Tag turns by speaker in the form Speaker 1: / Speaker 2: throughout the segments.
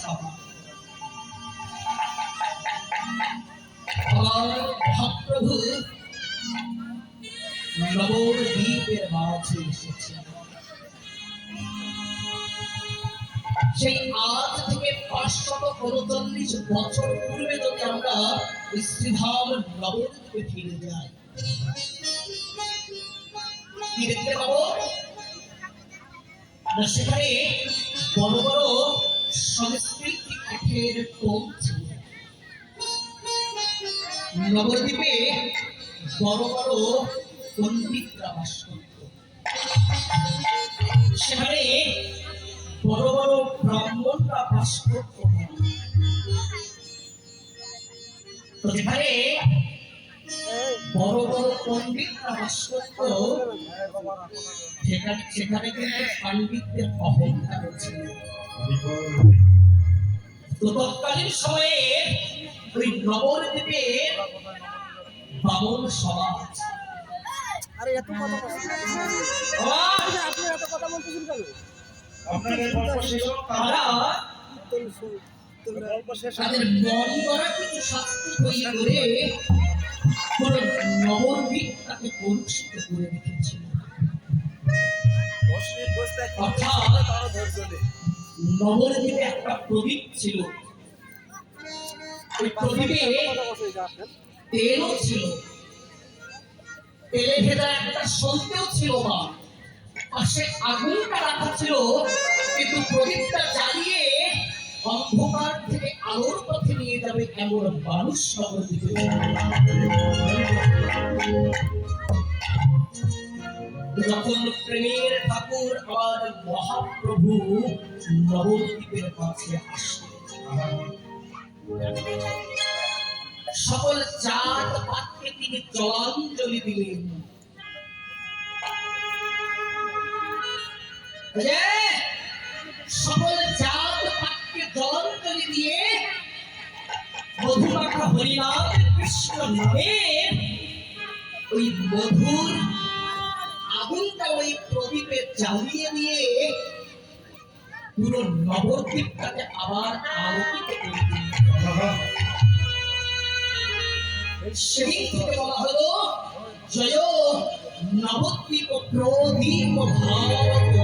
Speaker 1: সভা। আমার মহাপ্রভু নবদ্বীপের মাঝে এসেছেন। সেই আজ থেকে 539 বছর পূর্বে যদি আমরা শ্রীধাম নবদ্বীপে ফিরে যাই, কি দেখতে পাবো না? সেখানে বড় বড় সংস্কৃতি কাঠের টোপ ছিল। নবদ্বীপে বড় বড় পণ্ডিতরা বাস করত। সেখানে বড় বড় ব্রাহ্মণরা বাস করত। যেখানে বড় বড় পণ্ডিতরা বাস করত, সেখানে কিন্তু পাণ্ডিত্যের অহংকার ছিল। তৎকালীন সময়ে ওই নবদ্বীপে বামন সমাজ,
Speaker 2: আরে এত কথা বলছেন আপনি, এত কথা বলতেছেন কেন?
Speaker 1: আপনাদের গল্প শেষ হোক, তারা তাদের মন গড়া কিছু শাস্ত্র তৈরি করে পুরো নবদ্বীপটাকে কলুষিত করে রেখেছিল। নবদ্বীপে একটা প্রদীপ ছিল, ওই প্রদীপে তেলও ছিল, তেলে ভেজা একটা সন্দেও ছিল না, পাশে আগুনটা রাখা ছিল, কিন্তু প্রদীপটা জ্বালিয়ে অন্ধকার থেকে আলোর পথে নিয়ে যাবে এমন মানুষ নবদ্বীপে। যখন প্রেমের ঠাকুর আর মহাপ্রভু নবদ্বীপের কাছে আসলেন, সকল জাত পাতকে তিনি জলাঞ্জলি দিলেন। সকল জাত পাতকে জলাঞ্জলি দিয়ে মধুমাখা হরিনাম কৃষ্ণ নামে ওই মধুর আগুনটা ওই প্রদীপে জ্বালিয়ে দিয়ে পুরো নবদ্বীপটাকে আবার আলোকিত করে দিলেন। সেই থেকে বলা হলো জয় নবদ্বীপ প্রদীপ ভারত।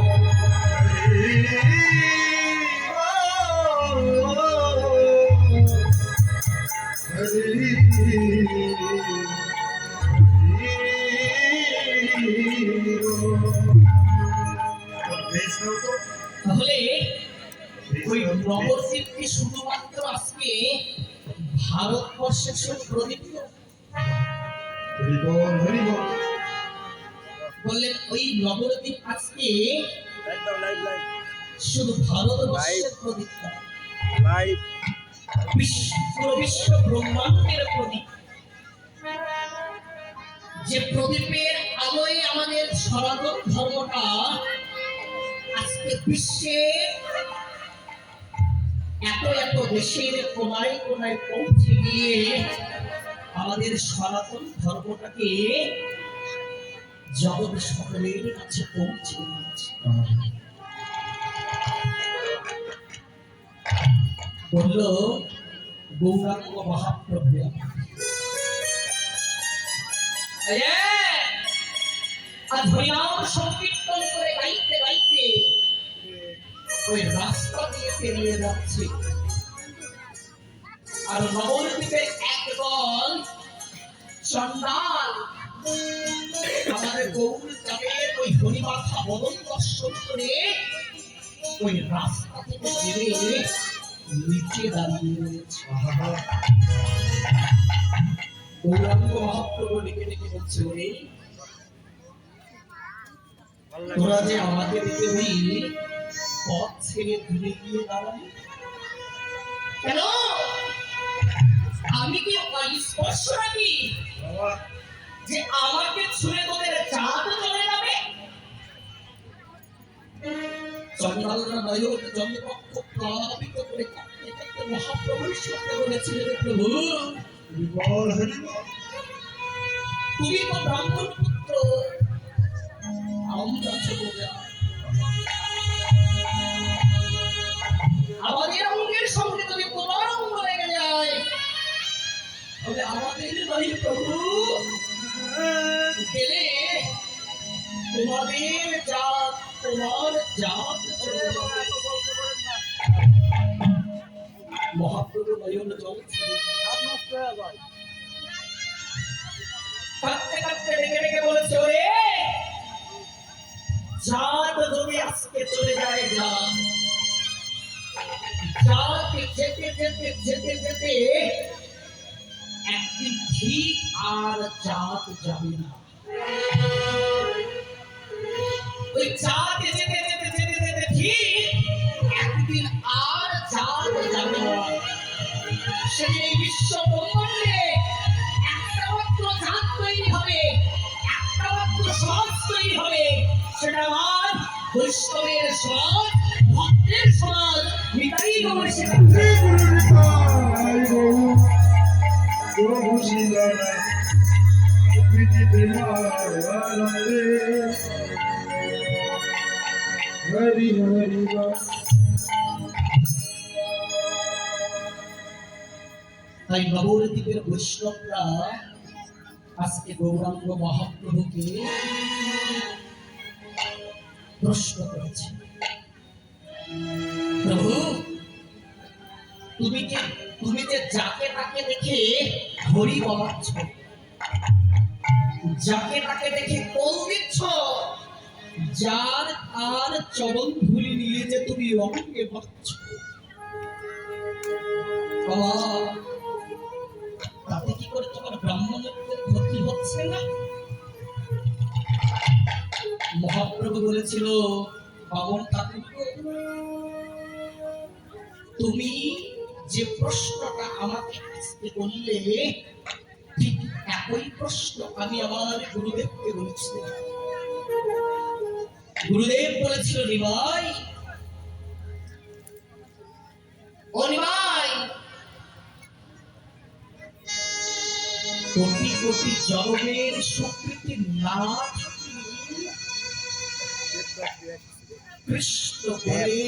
Speaker 1: তাহলে ওই নবদ্বীপকে শুধুমাত্র আজকে ভারতবর্ষের সব প্রদীপ বললেন, ওই নবদ্বীপ আজকে শুধু ভারতবর্ষের প্রদীপ নয়, বিশ্ব ব্রহ্মাণ্ডের প্রদীপ। যে প্রদীপের আলোয় আমাদের সনাতন ধর্মটা আজকে বিশ্বের এত এত দেশের কোনায় কোনায় পৌঁছে গিয়ে আমাদের সনাতন ধর্মটাকে জগৎ সকলের কাছে পৌঁছে দিয়েছে। বলল গৌরাঙ্গ মহাপ্রভু, হরিনাম সংকীর্তন করে গাইতে গাইতে ওই রাস্তা দিয়ে পেরিয়ে যাচ্ছে, আর নবদ্বীপের একদল চন্ডাল আমাদের গৌর চাপের ওই হরিমাথা বদন দর্শন করে ওই রাস্তা থেকে বেরিয়ে নিচে দাঁড়িয়ে রয়েছে। গৌরাঙ্গ মহাপ্রভু ডেকে ডেকে বলছে, ওরে তোরা যে আমাদের ওই পথ ছেড়ে দূরে গিয়ে দাঁড়ালি কেন? আমি কি স্পর্শ রাখি যে আমাকে ছুঁয়ে তোদের চাঁদ চলে যাবে? চন্দ্রালরা নয়ন জন্মপক্ষ প্লাবিত করে কাঁদতে কাঁদতে মহাপ্রভুর সাথে বলেছিলেন, প্রভু তুমি তো ব্রাহ্মণ পুত্র, আমরা ছোট আমাদের অঙ্গের তাই প্রভু গেলে তোমাদের জাত তোমার জাত চলে যাবে। মহাপ্রভু নয়ন জল ছেড়ে
Speaker 2: হাত নষ্ট হয়ে যায়।
Speaker 1: কাঁদতে কাঁদতে ডেকে ডেকে বলেছে, ওরে জাত যদি আজকে চলে যায় জাত, জাত যেতে যেতে যেতে যেতে একদিন ঠিক আর জাত যাবে না। ওই জাত যেতে যেতে যেতে যেতে ঠিক একদিন আর জাত যাবে না। সেই বিশ্ব ব্রহ্মাণ্ডে একটা মাত্র জাত তৈরি হবে, একটা মাত্র সমাজ তৈরি হবে, সেটা আমার বৈষ্ণবের সমাজ, ভক্তের সমাজ। নিতাই গৌর সেটা
Speaker 3: হরি হরি
Speaker 1: তাই নবদ্বীপের বৈষ্ণবরা আজকে গৌরাঙ্গ মহাপ্রভুকে প্রশ্ন করেছে, প্রভু তুমি যে যাকে তাকে দেখে হরি বলাচ্ছ, যাকে তাকে দেখে কল দিচ্ছ, যার আর চরণ ধুলি নিয়ে যে তুমি অঙ্গে বাঁধছ, তাতে কি করে তোমার ব্রাহ্মণের ক্ষতি হচ্ছে না? মহাপ্রভু বলেছিল, বামন ঠাকুর তুমি যে প্রশ্নটা আমাকে আজকে করলে, ঠিক একই প্রশ্ন আমি আমার গুরুদেবকে বলেছিলাম। গুরুদেব বলেছিল, নিমাই ও নিমাই, কোটি কোটি জগতের স্বীকৃতি না থাকলে কৃষ্ণ বলে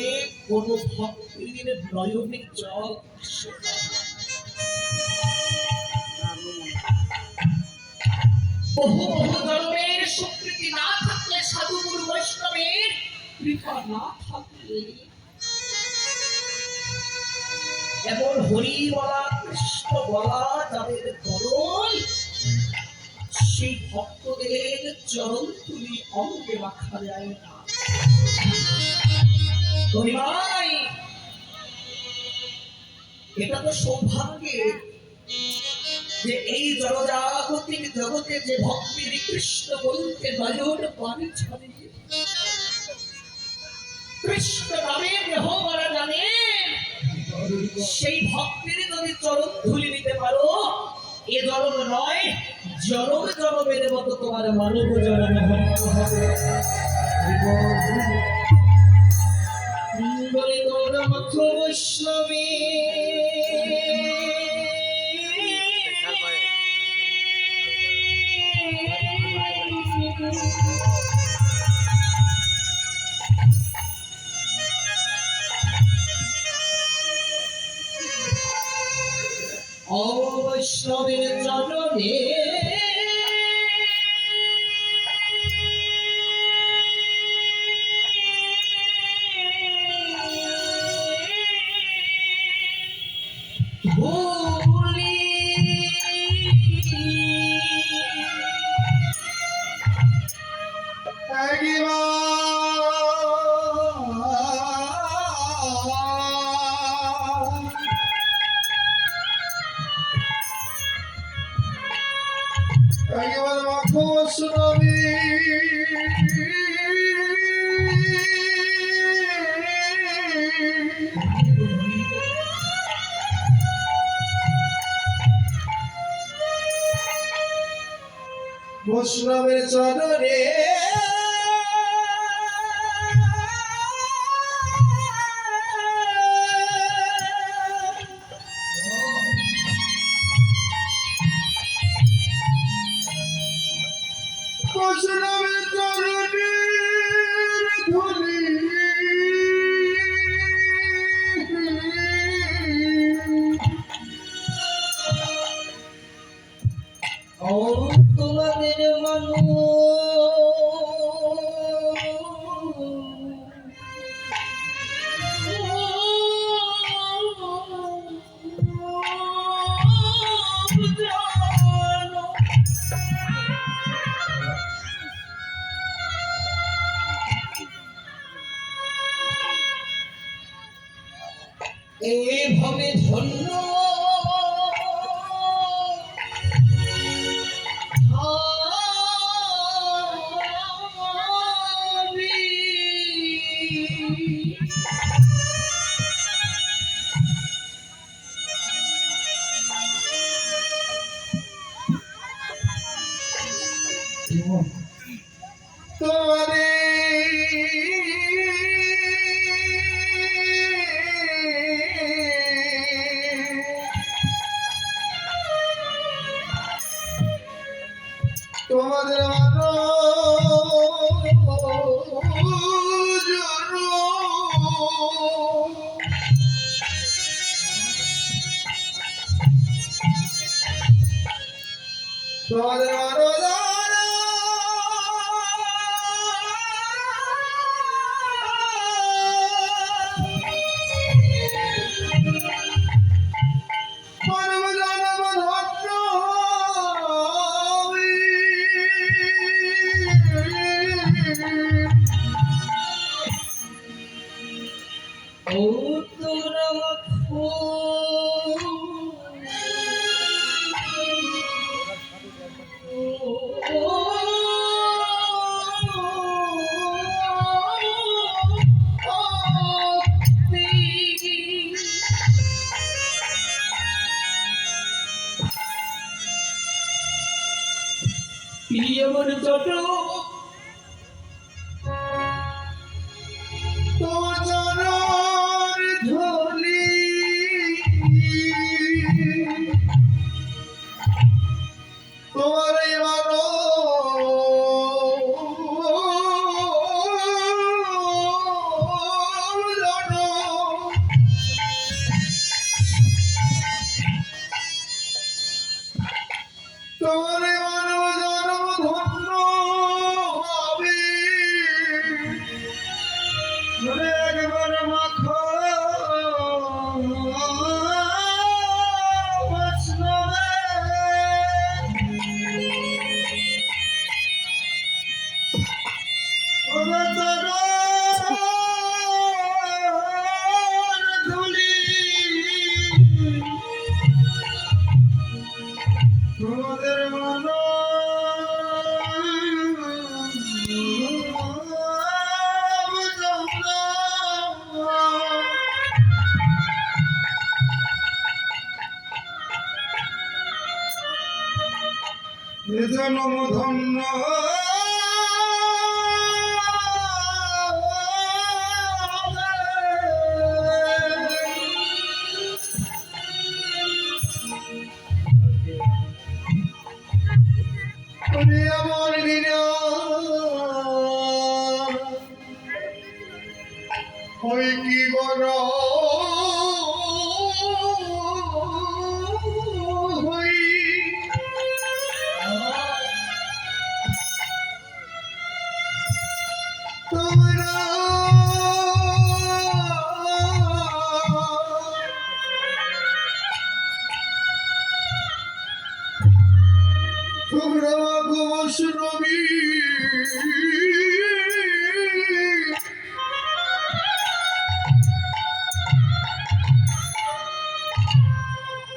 Speaker 1: কোন ভক্তির নয়নে জল আসে না। বহু বহু ধর্মের স্বীকৃতি না থাকলে, সাধু গুরু বৈষ্ণবের কৃপা না থাকলে, এমন হরি বলা কৃষ্ণ বলা যাদের গরল, সেই ভক্তদের চরণ তুলি অঙ্গে রাখা যায় না। ভাই, এটা তো সৌভাগ্যের যে এই জগজাগতিক জগতে যে ভক্তির কৃষ্ণ বলতে নয়ন পানি ছড়িয়ে কৃষ্ণ নামের দেহ মারা জানে, সেই ভক্তির যদি চরণ ধুলি নিতে পারো, এ জন্ম নয় জনম জনমের মতো তোমার মানব জন্ম হবে। বলে তোর মুখ বৈষ্ণবী বৈষ্ণবের চরণে
Speaker 3: বৈষ্ণবের চরণে বৈষ্ণবের চরণে ধুলি
Speaker 1: এভাবে ধন্য
Speaker 3: তোমারে তোমাদের মানো তোমাদের মানো
Speaker 1: ও তোরা আমার ছোট
Speaker 3: তোমার ধলি তোমার মানো তোমার মানো জন্ম ধন্য হবে একবার মাখো তোমাদের মানো জন্ম ধন্য আমার দিন ওই কি গর হই তোমরা তোমরা বৈষ্ণবী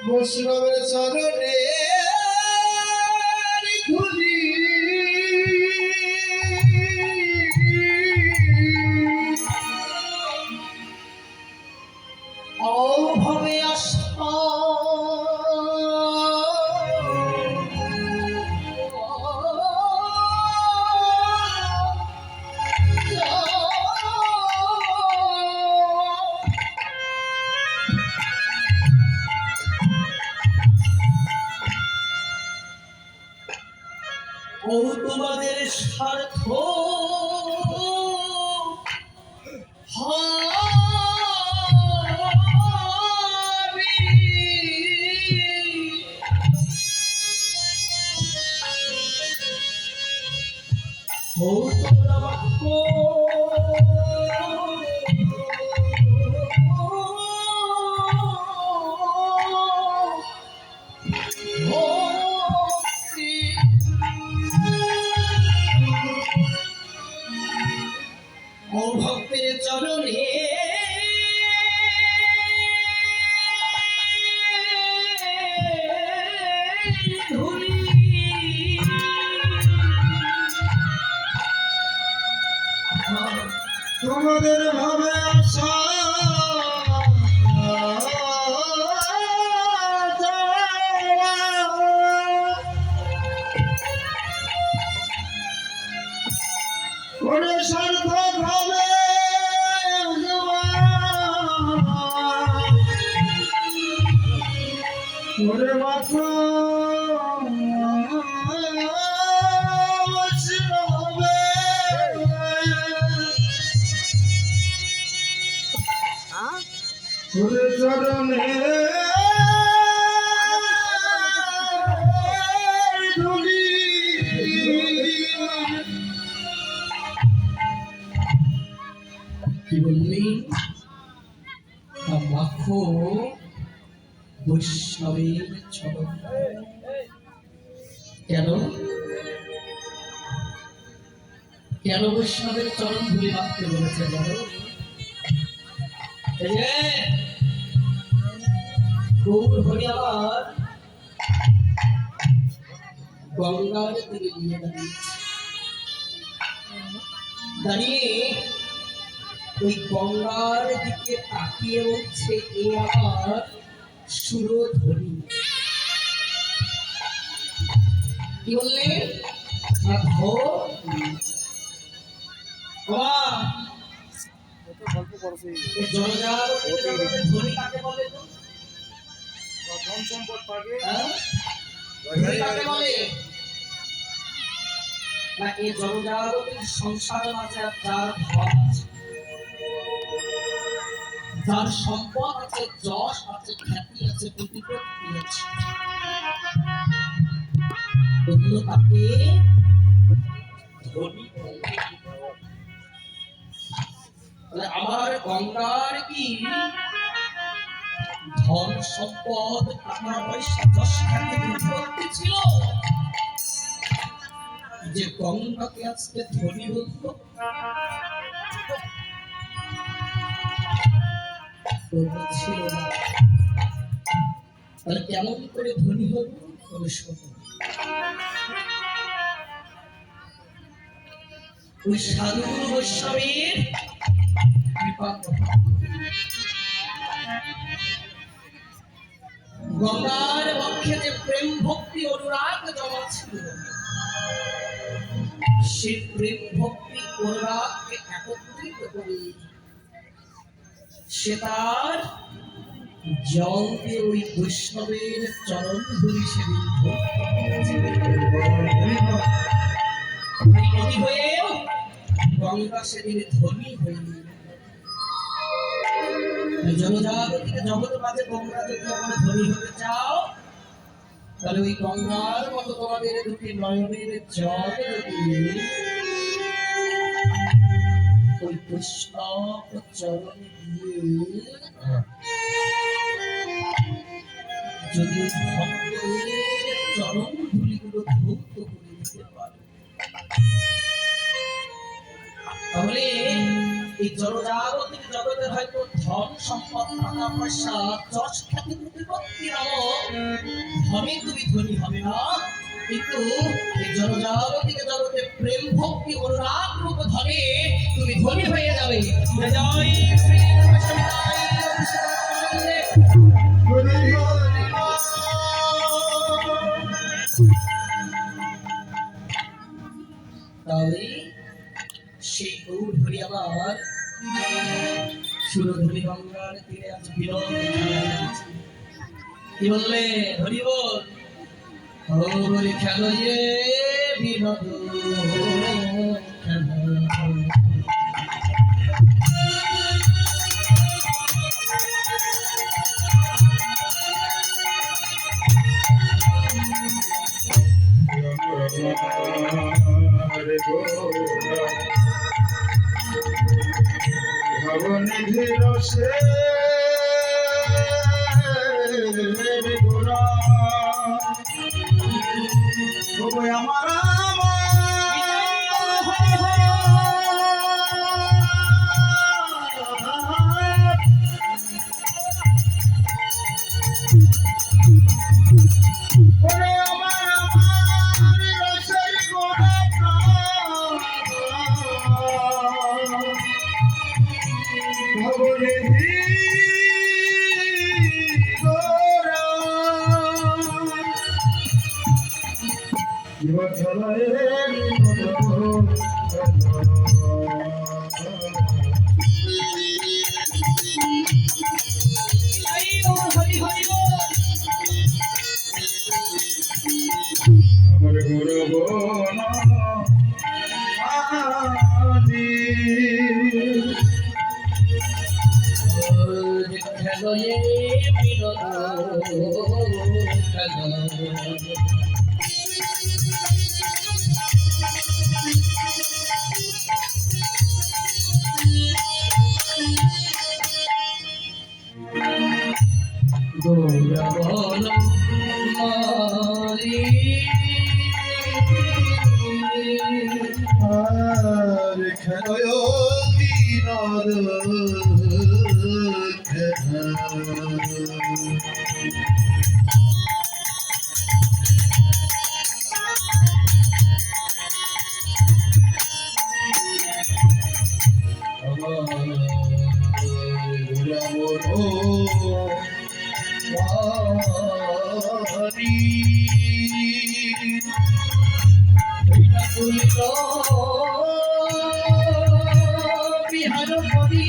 Speaker 3: বৈষ্ণবের চরণে ধুলি
Speaker 1: অভাবে আশা ও তোমাদের স্বার্থ ও তোমরা
Speaker 3: ওরে মাথা
Speaker 2: হ্যাঁ
Speaker 3: ওরে চরণে ধুলি
Speaker 1: কি বললি মাখো বৈষ্ণবের চরণ। কেন কেন বৈষ্ণবের চরণ ধুলি মাখতে বলেছে জানো? এই যে গৌর হরি আবার গঙ্গার তীরে নিয়ে দাঁড়িয়ে ওই গঙ্গার দিকে তাকিয়ে বলছে এ আমার সুরধ্বনি। কি বললে?
Speaker 2: গল্প করছে
Speaker 1: ধ্বনি কাকে বলে?
Speaker 2: ধন সম্পদ পাবে
Speaker 1: ধ্বনি কাকে বলে? না এই জনজাগতিক সংসার মাঝে যার ধন আছে, যার সম্পদ আছে, যশ আছে, খ্যাতি আছে, প্রতিপত্তি আছে, ওগুলো তাকে ধনী বলে। তাহলে আমার গঙ্গার কি ধন সম্পদ, টাকা পয়সা, যশ খ্যাতি, প্রতিপত্তি ছিল যে গঙ্গাকে আজকে ধনী বলতো? ছিল না। তাহলে কেমন করে ধনী হল? বলে শোনো, ওই সাধুগুরু বৈষ্ণবের কৃপা। গঙ্গার পক্ষে যে প্রেম ভক্তি অনুরাগ জমা ছিল, সেই প্রেম ভক্তি অনুরাগকে একত্রিত করে সে তার জল দিয়ে ওই বৈষ্ণবের চরণ ধরি সেদিন নদী হয়েও গঙ্গা সেদিন ধনী হয়ে জনজাগতিক জগৎ মাঝে তোমরা যদি আমার ধনী হতে চাও, তাহলে ওই গঙ্গার মতো তোমাদের দুটি নয়নের জল যদি ওই বৈষ্ণব চরণে দিয়ে যদি ভক্তের চরণ ধুলিগুলো ধৌত করে দিতে পারো, তাহলে এই জনজাগতিক জগতের হয়তো ধন সম্পদ, টাকা পয়সা, যশ খ্যাতি, প্রতিপত্তি নামক ধনে তুমি ধনী হবে না, কিন্তু এই জনজাগতিক জগতে প্রেম ভক্তি অনুরাগ রূপ ধনে তুমি ধনী হয়ে যাবে। জয় শ্রী তাহলে সেই গৌর হরি আবার সুরধুরি গঙ্গার তীরে আজ বিনোদ কি বললে? হরি বল, হরি খেলো যে বিনোদ
Speaker 3: ভবনিধি রসে গোরা আমার
Speaker 1: বিনোদ খেলা। গৌরবল মালি
Speaker 3: আর খেলয় বিনোদ খেলা।
Speaker 1: বিহার করি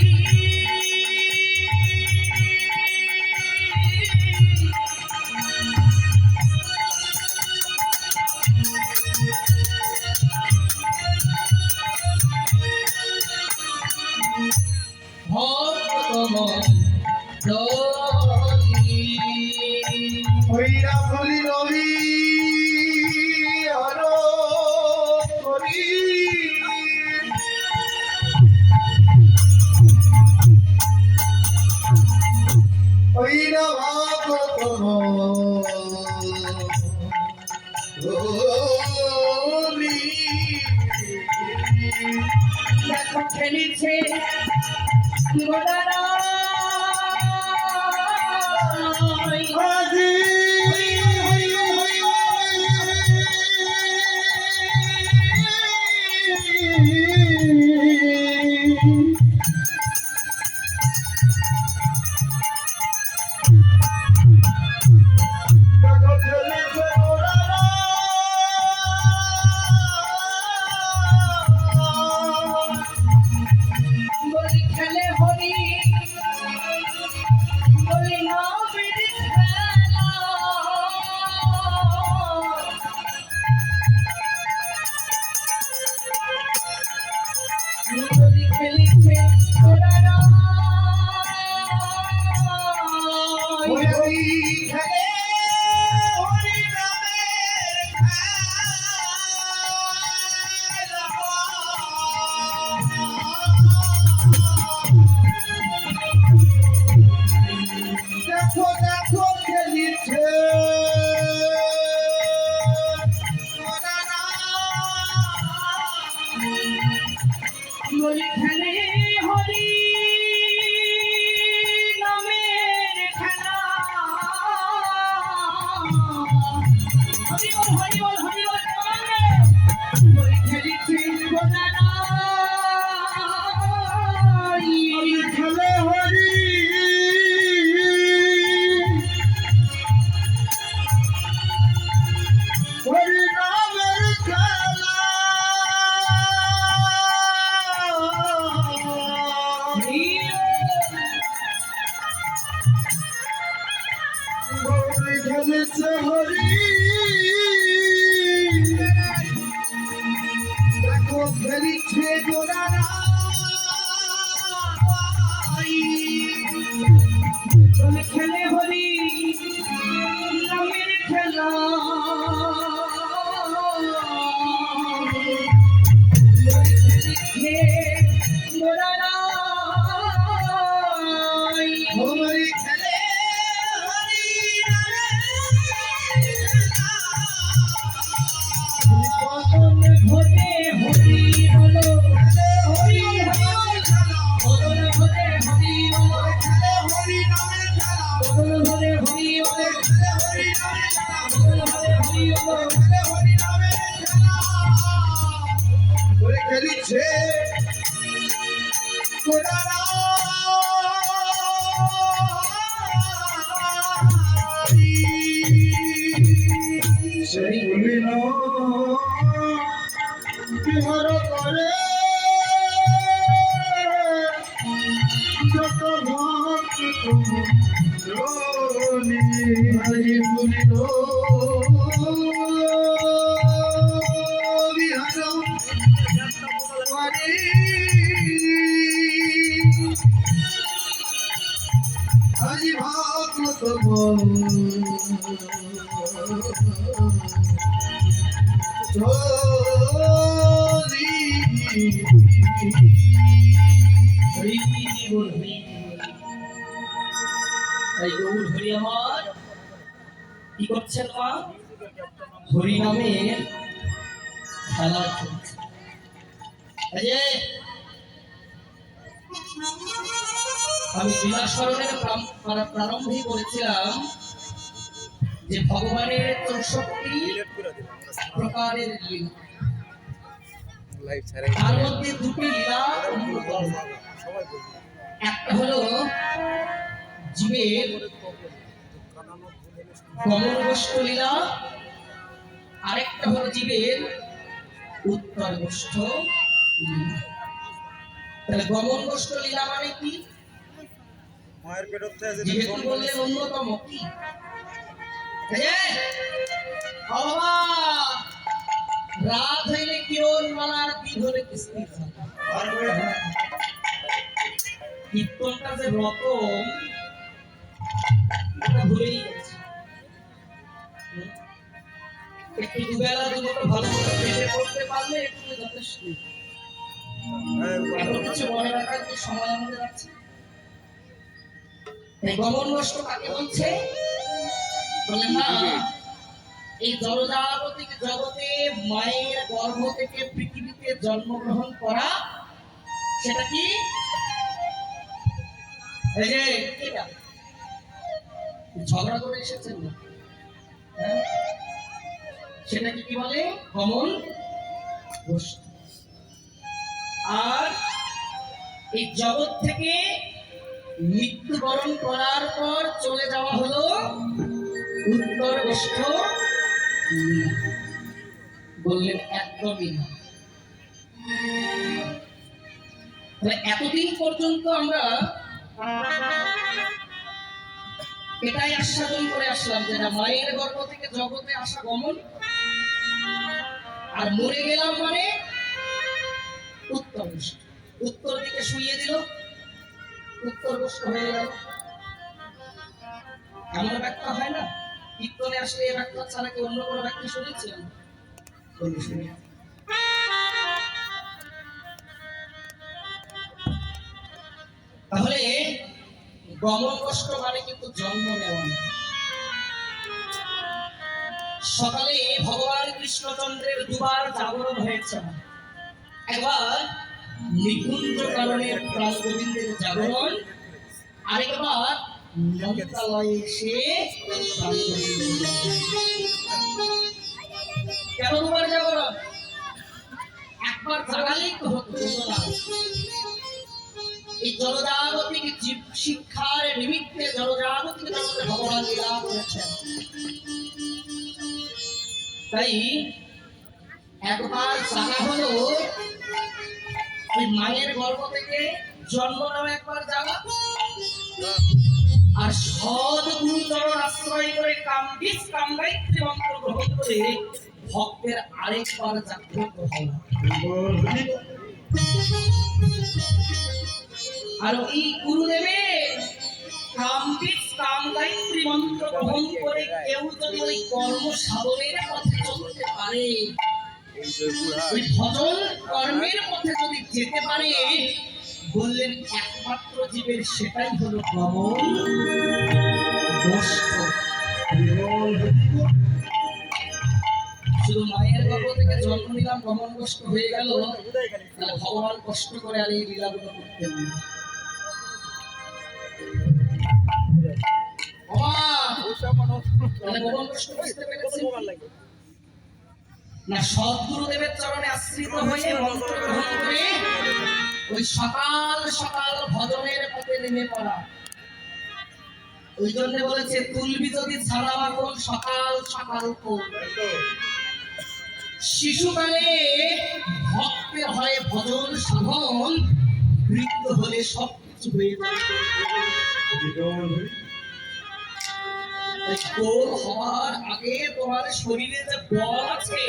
Speaker 3: হইরা বলি রবি আরো করি হইরা ভাগত
Speaker 1: দেখো খেলিছে গোদারা
Speaker 3: আজি
Speaker 1: বলি খেলে হরি বলি না বিড়ি খেলা বলি খেলিছে গোদারা
Speaker 3: হরি খেলে হরি নামের দেখো দেখো খেলিছে
Speaker 1: বলি খেলে হরি নামের খেলা হরি বল হরি বল হরি বল বলি খেলিছে গোদারা
Speaker 3: খেলে হরি হরি নামের খেলা হরি খেলেছে হরি দেখো খেলিছে গোড়ারা
Speaker 1: বলি খেলে হরি নামের খেলা বলি খেলিছে গোদারা
Speaker 3: হরি খেলে হরি
Speaker 1: বদন ভোটে হরি বলো
Speaker 3: হরি
Speaker 1: বদন ভোটে হরি বলো
Speaker 3: খেলে হরি নামের খেলা
Speaker 1: বদন ভোটে হরি বলো
Speaker 3: খেলে হরি নামের খেলা
Speaker 1: বদন ভোটে হরি বলো
Speaker 3: খেলে হরি নামের খেলা হরি খেলিছে গোড়ারা সেই বলিল বিহার করে যত ভক্ত হরি বলিল বিহার করে হরি ভা
Speaker 1: হরি বল, হরি বল। তাই গৌর হরি আমার কি করছেন মা? হরি নামে খেলা চলছে। এই যে আমি লীলা স্মরণের প্রারম্ভে বলেছিলাম যে ভগবানের 64 প্রকারের লীলা, তার মধ্যে দুটি লীলা অন্যতম। একটা হলো জীবের গমন গোষ্ঠ লীলা, আরেকটা হলো জীবের উত্তর গোষ্ঠ লীলা। তাহলে গমন গোষ্ঠ লীলা মানে কি?
Speaker 2: মায়ের পেটতে আছে
Speaker 1: যেহেতু বললেন অন্যতম কি? এই যে, ও বাবা, রাত হইলে কিরণ মালার দিন হলে কিস্তি কীর্তনটা যে রকম এটা ভুলেই গেছে। একটু দুবেলা দুটো ভালো করে পেটে করতে পারলে একটু যথেষ্ট। এত কিছু মনে রাখার কি সময় আমাদের আছে? এই গমন গোষ্ঠ কাকে বলছে? বলেন না, এই জড়জাগতিক জগতে মায়ের গর্ভ থেকে পৃথিবীতে জন্মগ্রহণ করা, সেটা কি? এই যে এটা ঝগড়া করে এসেছেন না, হ্যাঁ? সেটাকে কি বলে? গমন গোষ্ঠ। আর এই জগৎ থেকে মৃত্যুবরণ করার পর চলে যাওয়া হলো উত্তর গোষ্ঠ লীলা। বললেন একদমই না। এতদিন পর্যন্ত আমরা এটাই আস্বাদন করে আসলাম যে মায়ের গর্ভ থেকে জগতে আসা গমন, আর মরে গেলাম মানে উত্তর গোষ্ঠ। উত্তর দিকে শুইয়ে দিল, উত্তর গোষ্ঠ হয়ে গেল। এমন ব্যাখ্যা হয় না? কীর্তনে আসলে এই ব্যাখ্যা ছাড়া কি অন্য কোনো ব্যাখ্যা শুনেছেন? তাহলে গমন কষ্ট মানে কিন্তু জন্ম নেওয়া না। সকালে ভগবান কৃষ্ণচন্দ্রের দুবার জাগরণ হয়েছে। একবার নিকুঞ্জ কারণের প্রাণ গোবিন্দের জাগরণ, আরেকবার মন্ত্রালয়ে এসে কেন দুবার জাগরণ? একবার জাগালেই তো হতো না। এই জড়জাগতিক জীব শিক্ষার নিমিত্তে জড়জাগতিক জগতে ভগবান লীলা করেছেন। তাই একবার জাগা হলো, ওই মায়ের গর্ভ থেকে জন্ম নেওয়া একবার জাগা, আর সদ গুরুচরণ আশ্রয় করে কামবিস কামগায়ত্রী মন্ত্র গ্রহণ করে ভক্তের আরেকবার জাগ্রত হওয়া। আর এই গুরুদেবের কামবিস কামগায়ত্রী মন্ত্র গ্রহণ করে কেউ যদি ওই কর্ম সাধনের পথে চলতে পারে, ওই ভজন কর্মের পথে যদি যেতে পারে, বললেন একমাত্র জীবের সেটাই হলো গমন গোষ্ঠ। শুধু মায়ের গর্ভ থেকে জন্ম নিলাম, গমন গোষ্ঠ হয়ে গেল, তাহলে ভগবান কষ্ট করে আর এই লীলাগুলো করতেন না। না, সদ্গুরুদেবের চরণে আশ্রিত হয়ে মন্ত্র গ্রহণ করে ওই সকাল সকাল ভজনের পথে নেমে পড়া। ওই জন্য বলেছে, তুলবি যদি ছাড়া মাখন সকাল সকাল কোন। শিশুকালে ভক্তের হয় ভজন সাধন, বৃদ্ধ হলে সবকিছু হয়ে যায়। গোল হওয়ার আগে তোমার শরীরে যে বল আছে,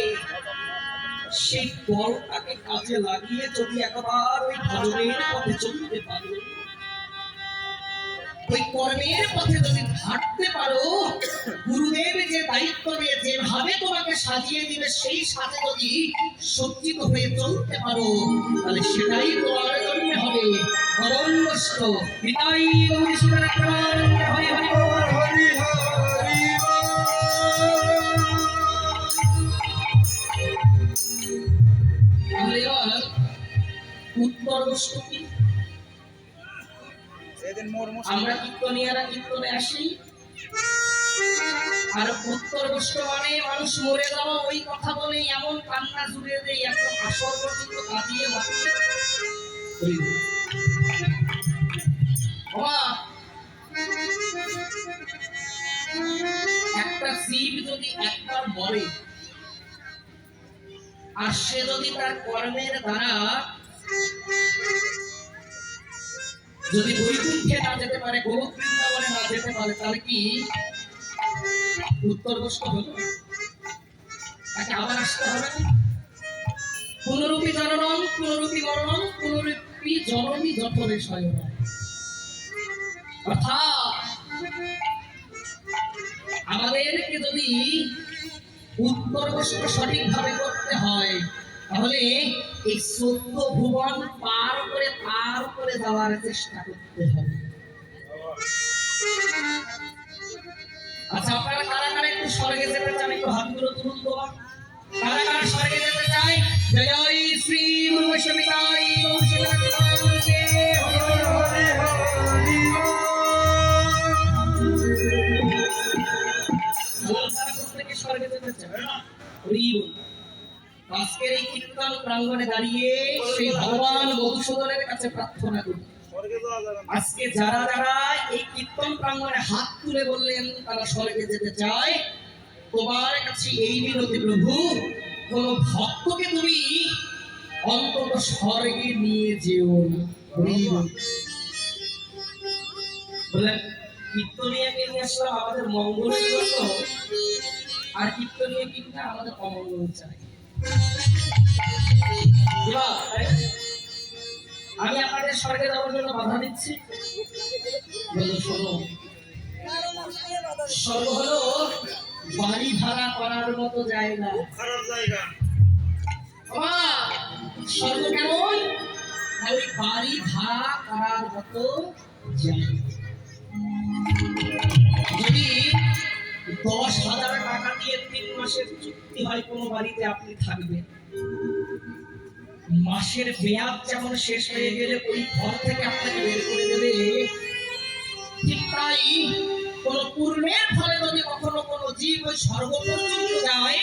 Speaker 1: সেই বলটাকে কাজে লাগিয়ে যদি একবার ওই ভজনের পথে চলতে পারো, ওই কর্মের পথে যদি হাঁটতে পারো, গুরুদেব যে দায়িত্ব নিয়ে যেভাবে তোমাকে সাজিয়ে দিবে সেই সাথে যদি সজ্জিত হয়ে চলতে পারো, তাহলে সেটাই তোমার জন্য হবে পরমষ্ট। বিদায় গৌরী সুন্দর প্রাণ হরি হরি বল।
Speaker 3: হরি হরি
Speaker 1: তাহলে এবার উত্তর গোষ্ঠী,
Speaker 2: সেদিন মোর
Speaker 1: আমরা কীর্তনিয়ারা কীর্তনে আসি, আর উত্তর গোষ্ঠ মানে মানুষ মরে যাওয়া ওই কথা বলে এমন কান্না জুড়ে দেয়, এত আসর পর্যন্ত কাঁদিয়ে মাতি। একটা জীব যদি একবার মরে, আর সে যদি তার কর্মের দ্বারা যদি বৈকুণ্ঠে না যেতে পারে, গোলক বৃন্দাবনে না যেতে পারে, তাহলে কি উত্তরগ্রস্ত হলো? তাকে আবার আসতে হবে না? পুনরূপী জননম পুনরূপী মরণম পুনরূপী জননী জঠরে শয়ন। অর্থাৎ আমাদেরকে যদি উত্তরগ্রস্ত সঠিকভাবে করতে হয়, তাহলে এই 14 ভুবন পার করে তারপরে যাওয়ার চেষ্টা করতে হবে। আচ্ছা, আপনারা কারা কারা একটু স্বর্গে যেতে চান? একটু হাতগুলো তুলুন তো। কারা কারা স্বর্গে যেতে চায়? জয় শ্রী গুরু বৈষ্ণবিতাই গৌর শিলাকে
Speaker 3: হরি হরি
Speaker 1: কারা প্রত্যেকে স্বর্গে যেতে চায়? হরি বল। আজকের এই কীর্তন প্রাঙ্গণে দাঁড়িয়ে সেই ভগবান মধুসূদনের কাছে প্রার্থনা করি, আজকে যারা যারা এই কীর্তন প্রাঙ্গণে হাত তুলে বললেন তারা স্বর্গে যেতে চায়, তোমার কাছে এই মিনতি প্রভু, কোন ভক্তকে তুমি অন্তত স্বর্গে নিয়ে যেও। বললেন কীর্তনিয়াকে নিয়ে আসলাম আমাদের মঙ্গলের জন্য, আর কীর্তনিয়া কিন্তু আমাদের অমঙ্গল চাই। আমি আপনাদের স্বর্গে যাওয়ার জন্য বাধা দিচ্ছি? শোনো, স্বর্গ হলো বাড়ি ভাড়া করার মতো জায়গা।
Speaker 3: খারাপ জায়গা।
Speaker 1: স্বর্গ কেমন? ওই বাড়ি ভাড়া করার মতো জায়গা। যদি 10,000 টাকা দিয়ে 3 মাসের চুক্তি হয় কোনো বাড়িতে আপনি থাকবেন, মাসের মেয়াদ যেমন শেষ হয়ে গেলে ওই ঘর থেকে আপনাকে বের করে দেবে, ঠিক তাই কোন পূর্ণের ফলে যদি কখনো কোনো জীব ওই স্বর্গ পর্যন্ত যায়,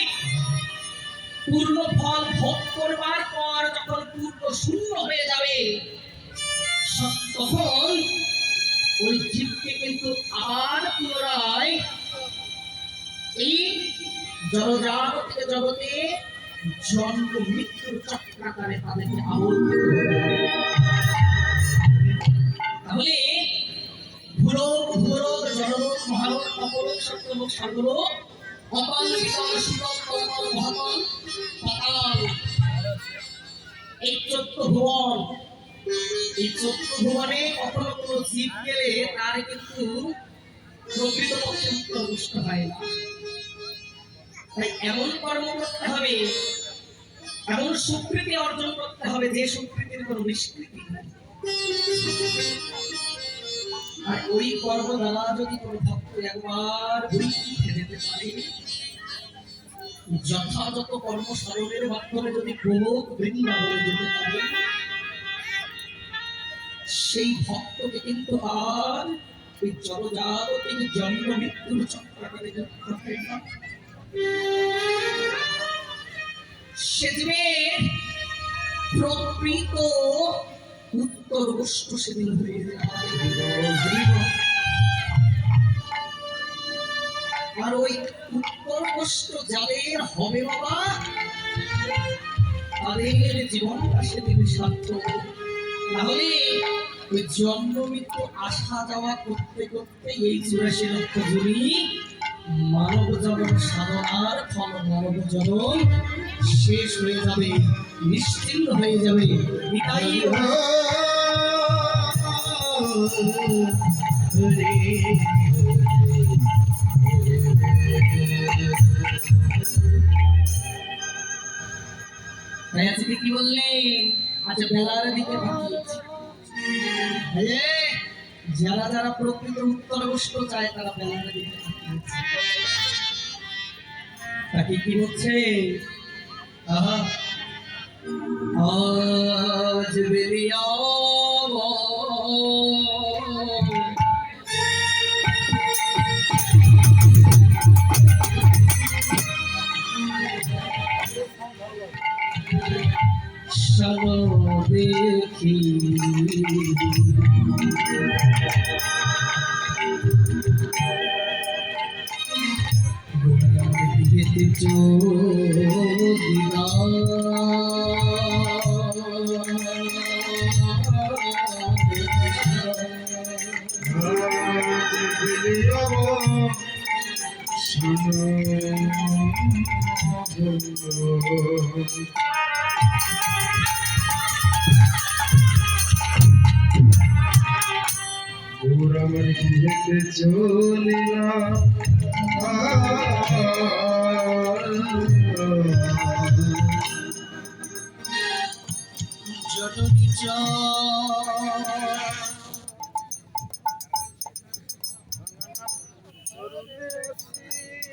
Speaker 1: পূর্ণ ফল ভোগ করবার পর যখন পূর্ণ শূন্য হয়ে যাবে, তখন ওই জীবকে কিন্তু আবার পুনরায় এই জড়জাগতিক জগতে জন্ম মৃত্যুর চক্রাকারে তাদেরকে আবর্তিত হতে হবে। তাহলে ভূলোক ভূলোক জললোক মহালোক অপলোক সত্যলোক স্বর্গলোক অপাল বিকল শীতল কল্পল মহাতল পাতাল, এই 14 ভুবন, এই 14 ভুবনে কখনো কোনো জীব গেলে তার কিন্তু প্রকৃতপক্ষে উত্তরগ্রস্ত হয় না। তাই এমন কর্ম করতে হবে, এমন স্বীকৃতি অর্জন করতে হবে যে স্বীকৃতির কোনো নিষ্কৃতি নেই। আর ওই কর্ম দ্বারা যদি কোনো ভক্ত একবার বৈকুণ্ঠে যেতে পারে, যথাযথ কর্মসাধনের মাধ্যমে যদি গোলক বৃন্দাবনে যেতে পারে, সেই ভক্তকে কিন্তু আর ওই জড়জাগতিক জন্ম মৃত্যুর চক্রাকারে যেতে হবে না। সেদিনের প্রকৃত উত্তরগ্রস্ত সেদিন হয়ে যাবে। আর ওই উত্তরগ্রস্ত যাদের হবে বাবা, তাদের জীবনটা সেদিন সার্থক। তাহলে ওই জন্ম মৃত্যু আসা যাওয়া করতে করতে এই 84 লক্ষ জুড়ি মানব জন্ম সাধনার ফল মানব জন্ম শেষ হয়ে যাবে, নিশ্চিন্ত হয়ে যাবে।
Speaker 3: হরি
Speaker 1: তাই আজকে কি বললেন? আচ্ছা বেলার দিকে তাকিয়েছে। যারা যারা প্রকৃত উত্তর গোষ্ঠ চায় তারা বেলার দিকে তাকিয়েছে। তাকে কি বলছে? আহা আজ বেরিয়া শোনো দেখি দিতে চলিলা
Speaker 3: আজ বেরিয়া শোনো ওর আমার গৃহেতে চলিলা
Speaker 1: জননী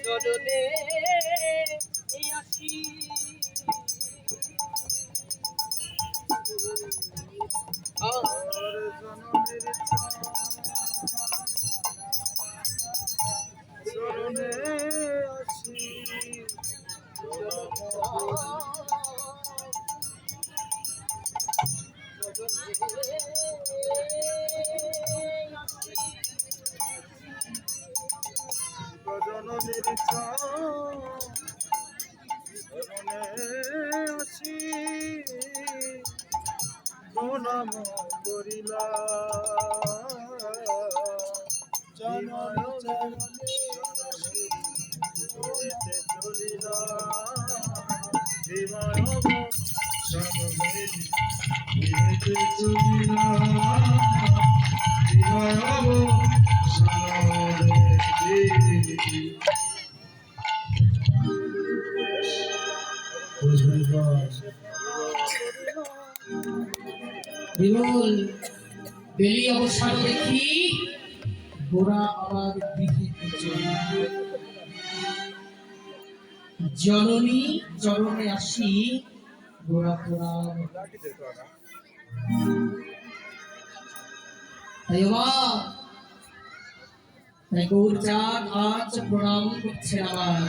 Speaker 1: জননে আসি
Speaker 3: চরণে আসি জননীর চরণে আসি প্রণাম করিলা চরণে চলিলা বিমানব সমবেত চলিলা বিমানব
Speaker 1: বিমল বেলি অবসর দেখি গোরা আবার গৃহে চলিল। জননী চরণে আসি গোরা প্রণাম। তাই বাবা, তাই গৌরচাঁদ আজ প্রণাম করছে আমার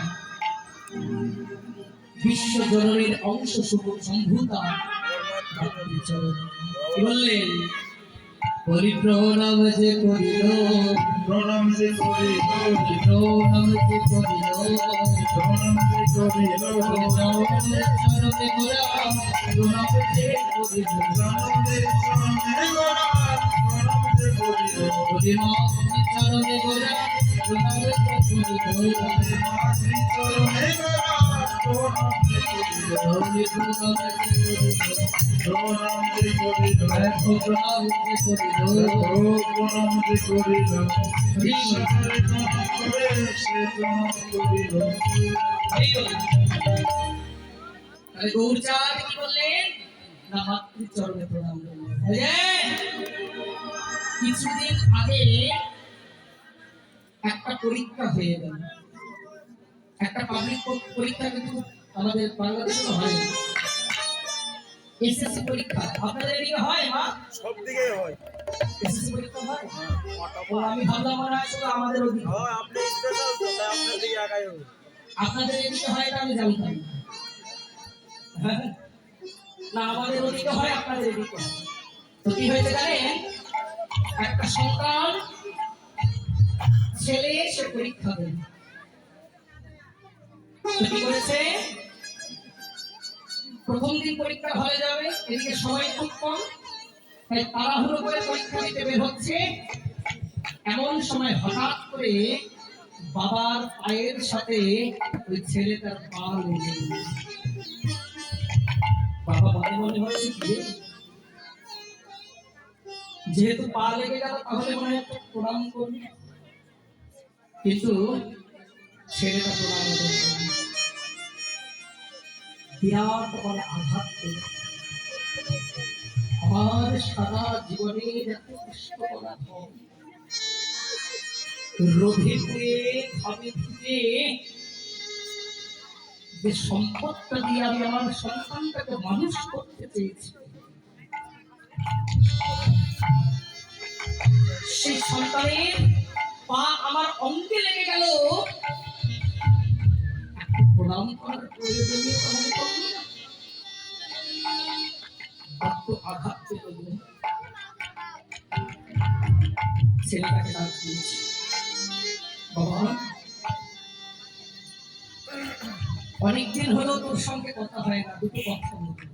Speaker 1: বিশ্ব জননীর অংশ সম্ভূতা চরণে। কি বললেন? পরিপ্রণাম যে করিল,
Speaker 3: প্রণাম যে করিল
Speaker 1: প্রণাম যে করিল,
Speaker 3: প্রণাম যে করিল
Speaker 1: চরণে গোরা প্রণাম যে করিল,
Speaker 3: জননীর চরণে গোরা প্রণাম যে করিল
Speaker 1: হরিমাত্রি চরণে গোরা প্রণাম যে করিল,
Speaker 3: মাতৃ চরণে গোরা প্রণাম যে করিল
Speaker 1: হরি প্রণাম যে করিল,
Speaker 3: প্রণাম যে করিল
Speaker 1: প্রণাম যে করিল,
Speaker 3: প্রণাম যে করিল
Speaker 1: হরি
Speaker 3: ঈশ্বরের প্রণাম করে সে প্রণাম করিল
Speaker 1: হরি বল। তাহলে গৌরচাঁদ কি বললেন? না মাতৃচরণে প্রণাম করলেন। কিছুদিন আগে একটা পরীক্ষা হয়ে গেল, একটা পাবলিক পরীক্ষা, কিন্তু আমাদের বাংলাদেশে তো হয় এসএসসি পরীক্ষা। আপনাদের এদিকে হয়? মা
Speaker 3: সব দিকেই হয়
Speaker 1: এসএসসি পরীক্ষা হয়? ও আমি ভাবলাম মনে হয় শুধু আমাদের ওদিকে।
Speaker 3: হয় আপনি স্পেশাল তো তাই আপনার দিকে একাই হবে
Speaker 1: আপনাদের এদিকে হয় এটা আমি জানতাম না। না আমাদের ওদিকে হয়, আপনাদের এদিকে হয়। তো কি হয়েছে জানেন? একটা সন্তান ছেলে সে পরীক্ষা দেয়, তো কি করেছে? প্রথম দিন পরীক্ষা হলে যাবে, এদিকে সময় খুব কম, তাই তাড়াহুড়ো করে পরীক্ষা দিতে বের হচ্ছে। এমন সময় হঠাৎ করে বাবার পায়ের সাথে ওই ছেলেটার পা লেগে গেল। বাবা মনে মনে হচ্ছে কি যেহেতু পা লেগে গেল তাহলে মনে হয় একটা প্রণাম করবি, কিন্তু ছেলেটা প্রণাম করবে না। বিরাট বড় আঘাত পেল। আমার সারা জীবনের এত কষ্ট করা ফল রোধে পুড়ে খাবে ফুটে যে সম্পদটা দিয়ে আমি আমার সন্তানটাকে মানুষ করতে চেয়েছি, সেই সন্তানের পা আমার অঙ্গে লেগে গেল, প্রণাম করার প্রয়োজনীয়তা মনে করল না। এত আঘাত পেল। ছেলেটাকে ডাক দিয়েছি, বাবা অনেকদিন হলো তোর সঙ্গে কথা হয় না, দুটো কথা বলবো।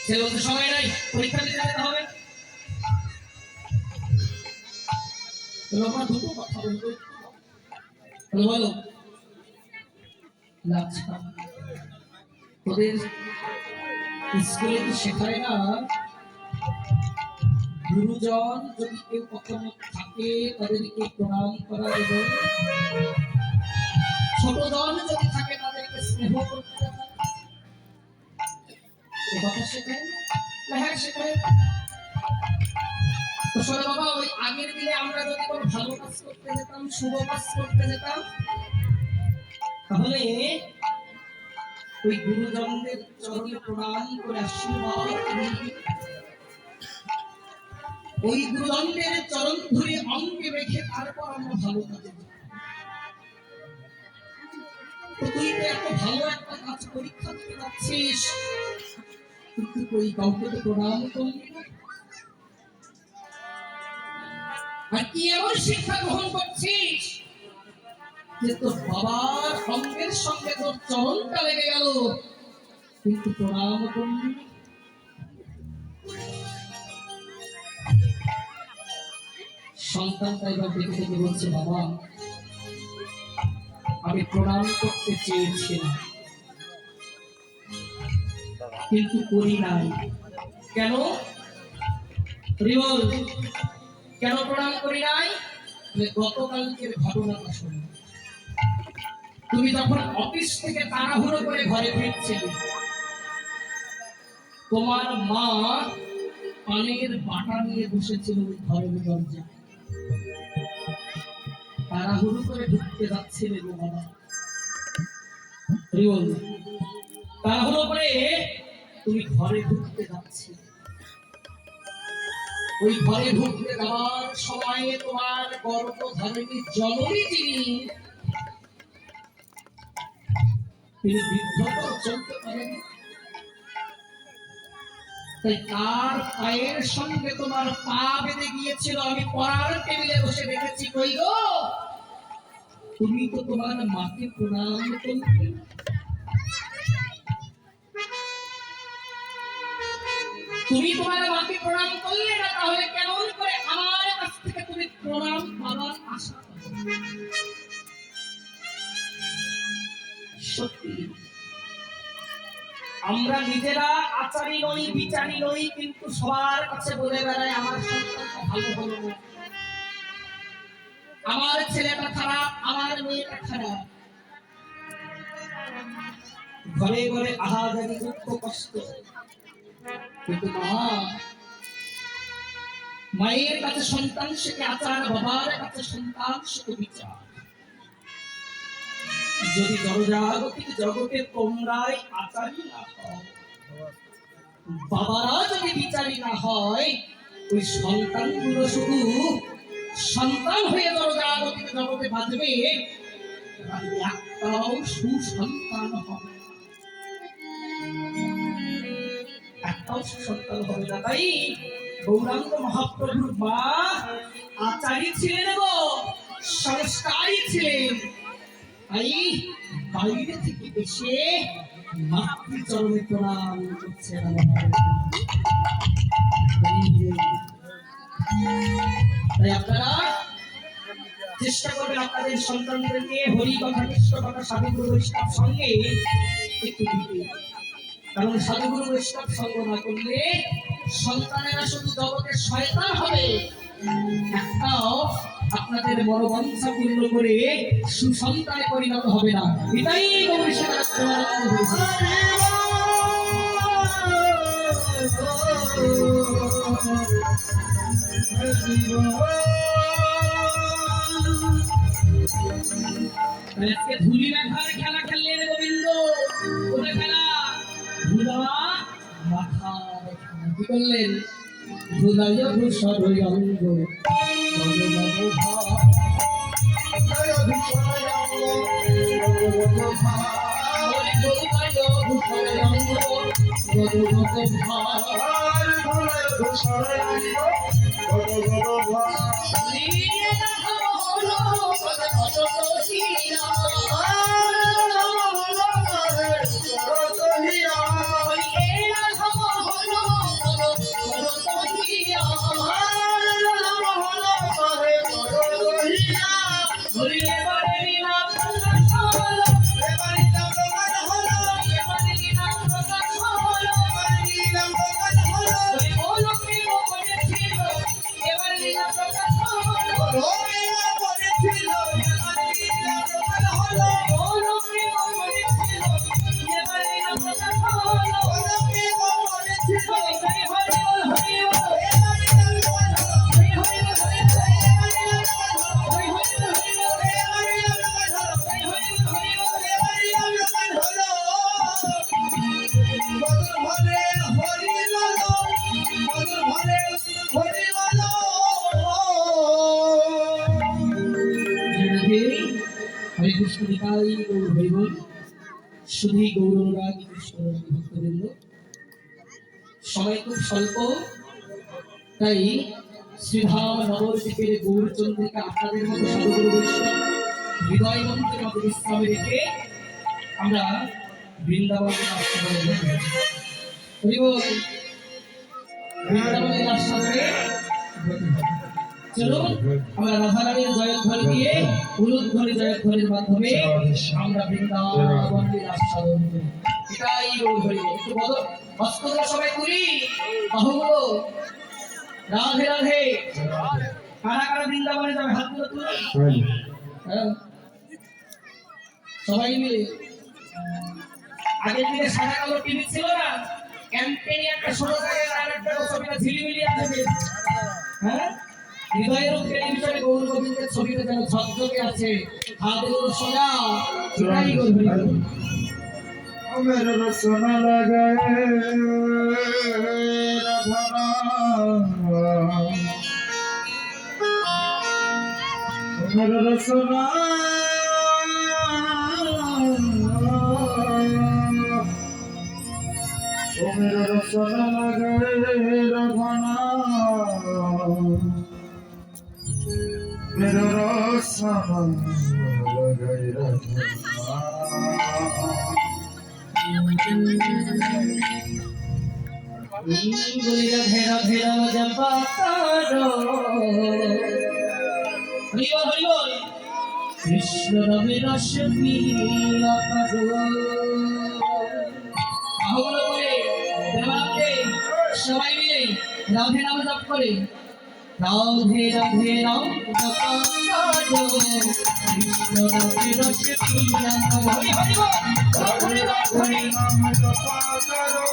Speaker 1: ছেলে বলতে সময় নাই, পরীক্ষা দিতে যেতে হবে। দুটো কথা বলবো, বলো। আচ্ছা, তোদের স্কুলে কি শেখায় না গুরুজন যদি কেউ কখনো থাকে তাদেরকে প্রণাম করা, এবং ছোটজন যদি থাকে তাদেরকে স্নেহ করতে? কথা শেখায় না? হ্যাঁ শেখায়। তো শোনো বাবা, ওই আগের দিনে আমরা যদি কোনো ভালো কাজ করতে যেতাম, শুভ কাজ করতে যেতাম, তাহলে ওই গুরুজনদের চরণে প্রণাম করে আশীর্বাদ নিবি। ওই গুরুজনদের চরণ ধরে অঙ্গে রেখে তারপর আমরা ভালো কাজে যাব। তো তুই তো এত ভালো একটা কাজ পরীক্ষা দিতে যাচ্ছিস, কিন্তু ওই কাউকে তো প্রণাম করলি না। আর কি এমন শিক্ষা গ্রহণ করছিস যে তোর বাবার অঙ্গের সঙ্গে তোর চরণটা লেগে গেল, কিন্তু প্রণাম করলি? সন্তানটা এবার দেখে দেখে বলছে, বাবা আমি প্রণাম করতে চেয়েছিলাম কিন্তু করি নাই। কেন রিবল, কেন প্রণাম করি নাই? গতকালকের ঘটনাটা শোনো। তুমি যখন অফিস থেকে তাড়াহুড়ো করে ঘরে ফিরছিলে, তোমার মা পানের বাটা নিয়ে বসেছিল ওই ঘরের দরজা, তাড়াহুড়ো করে ঢুকতে যাচ্ছিলে গো বাবা। তাড়াহুড়ো করে তুমি ঘরে ঢুকতে যাচ্ছিলে, ওই ঘরে ঢুকতে যাওয়ার সময়ে তোমার গর্ভধারিণী জননী তিনি বৃদ্ধতা চলতে পারেন, তাই তার পায়ের সঙ্গে তোমার পা বেঁধে গিয়েছিল। আমি পড়ার টেবিলে বসে দেখেছি। কই গো, তুমি তো তোমার মাকে প্রণাম করলে, তুমি তোমার মাকে প্রণাম করলে না, তাহলে কেমন করে আমার কাছ থেকে তুমি প্রণাম পাবার আশা করো? সত্যি আমরা নিজেরা আচারী নই, বিচারী নই, কিন্তু সবার কাছে বলে বেড়াই আমার সন্তানটা ভালো হলো না, আমার ছেলেটা খারাপ, আমার মেয়েটা খারাপ। ঘরে ঘরে আহাজারি দুঃখ কষ্ট, কিন্তু মায়ের কাছে সন্তান শেখে আচার, বাবার কাছে সন্তান শেখে বিচার। যদি জড়জাগতিক জগতে তোমরাই আচারী না হও, বাবারা যদি বিচারী না হয়, ওই সন্তানগুলো শুধু সন্তান হয়ে জড়জাগতিক জগতে বাঁচবে, একটাও সুসন্তান হবে, একটাও সুসন্তান হবে না। তাই গৌরাঙ্গ মহাপ্রভুর মা আচারী ছিলেন গো, সংস্কারী ছিলেন। তাই বাইরে থেকে এসে মাতৃচরণে প্রণাম করছেন। তাই আপনারা চেষ্টা করবেন আপনাদের সন্তানদেরকে হরি কথা, কৃষ্ণ কথা, সাধুগুরু বৈষ্ণব সঙ্গে একটু দিতে, কারণ সাধুগুরু বৈষ্ণব সঙ্গ না করলে সন্তানেরা শুধু জগতের শয়তান হবে, একটাও আপনাদের বড় বংশা পূর্ণ করে সুসন্তানে পরিণত হবে না। এটাই গৌরী সেনার প্রেমানন্দ হয়েছে। আজকে ধুলি রাখার খেলা খেললেন গোবিন্দ। কোথায় খেলা? ধুলা রাখার খেলা। কি করলেন? ধুলায় ভূষণ অঙ্গ হরে কৃষ্ণ নিতাই গৌর হরিবল। শুধু গৌররাগ কৃষ্ণ ভক্তবৃন্দ, সময় খুব স্বল্প, তাই শ্রীধাম নবদ্বীপের গৌরচন্দ্রিকা আপনাদের মতো সাধুগুরু বৈষ্ণব হৃদয় মন্ত্রের মতো বিশ্রামে রেখে আমরা বৃন্দাবনের আস্বাদনে হরিবল। বৃন্দাবনের আস্বাদনে চলুন আমরা রাধারানীর জয়ধ্বনি দিয়ে উলুধ্বনি জয়ধ্বনির মাধ্যমে আমরা বৃন্দাবনের আস্বাদন করি। এটাই গৌর হরিবল। একটু বলো, হস্তগুলো সবাই করি, বাহুগুলো রাধে রাধে। কারা কারা বৃন্দাবনে যাবে হাতগুলো তুলে, হ্যাঁ সবাই মিলে। আগের দিনে সাদা কালো টিভি ছিল না, ক্যাম্পেইনে একটা ছোট জায়গায় আর একটা ছবিটা ঝিলিমিলি আছে, হ্যাঁ হৃদয়ের টেলিভিশনে গৌর গোবিন্দের ছবিটা যেন ঝকঝকে আছে, হাতগুলো সোজা। এটাই গৌর হরিবল।
Speaker 3: मेरे रसन लगे रघना मेरे रसन मेरे रसन लगे रघना मेरे रसन लगे रघना
Speaker 1: বলি রাধে রাধে জপা করো, হরিবল হরিবল। কৃষ্ণ নামে রস পিয়া করো। বাহুগুলো করে দেবাকে সবাই মিলে রাধে নাম জপ করে। রাধে রাধে রাম জপা করো, কৃষ্ণ নামে রস পিয়া করো। হরিবল হরিবল হরি
Speaker 3: नाम जपा करो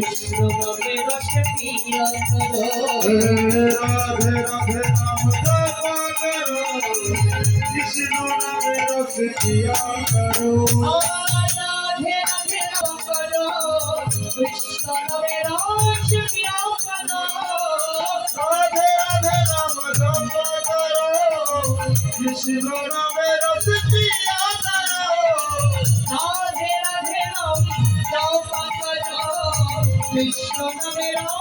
Speaker 3: विश्वास किया करो
Speaker 1: राधे राधे राम जपा करो, कृष्ण नामे रस पिया करो।
Speaker 3: राधे राधे नाम जपा करो कृष्ण नाम रस किया करो
Speaker 1: राधे राधे राम करो, कृष्ण नामे रस पिया करो।
Speaker 3: राधे राधे नाम जपा करो कृष्ण नाम रस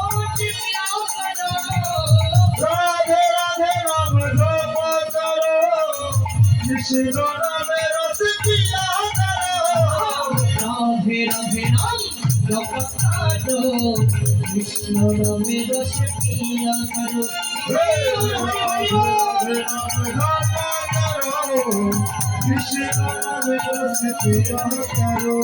Speaker 3: किया करो
Speaker 1: राधे राधे राम जपा करो, कृष्ण नामे रस पिया करो।
Speaker 3: राधे राधे नाम जपा करो कृष्ण नाम रस किया करो
Speaker 1: राधे राधे नाम जपा करो, कृष्ण नामे रस पिया करो।
Speaker 3: राधे राधे नाम जपा करो কৃষ্ণ নামে রসিকে করো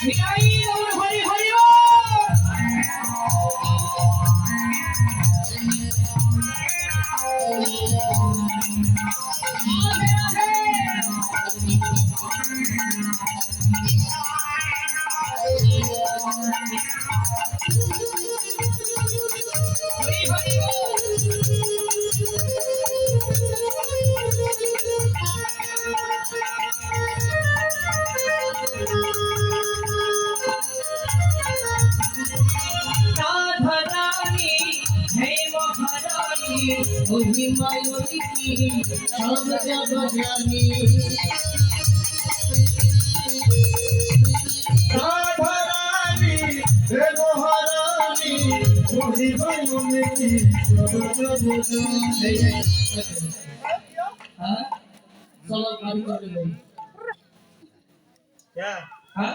Speaker 1: নিতাই গৌর হরি হরি মহিমায়ুনি সব জগ জানি
Speaker 3: রাধারানী হে মহারানী মহিমায়ুনি সব জগ জানি
Speaker 1: হ্যাঁ চলো গাড়ি করে লো হ্যাঁ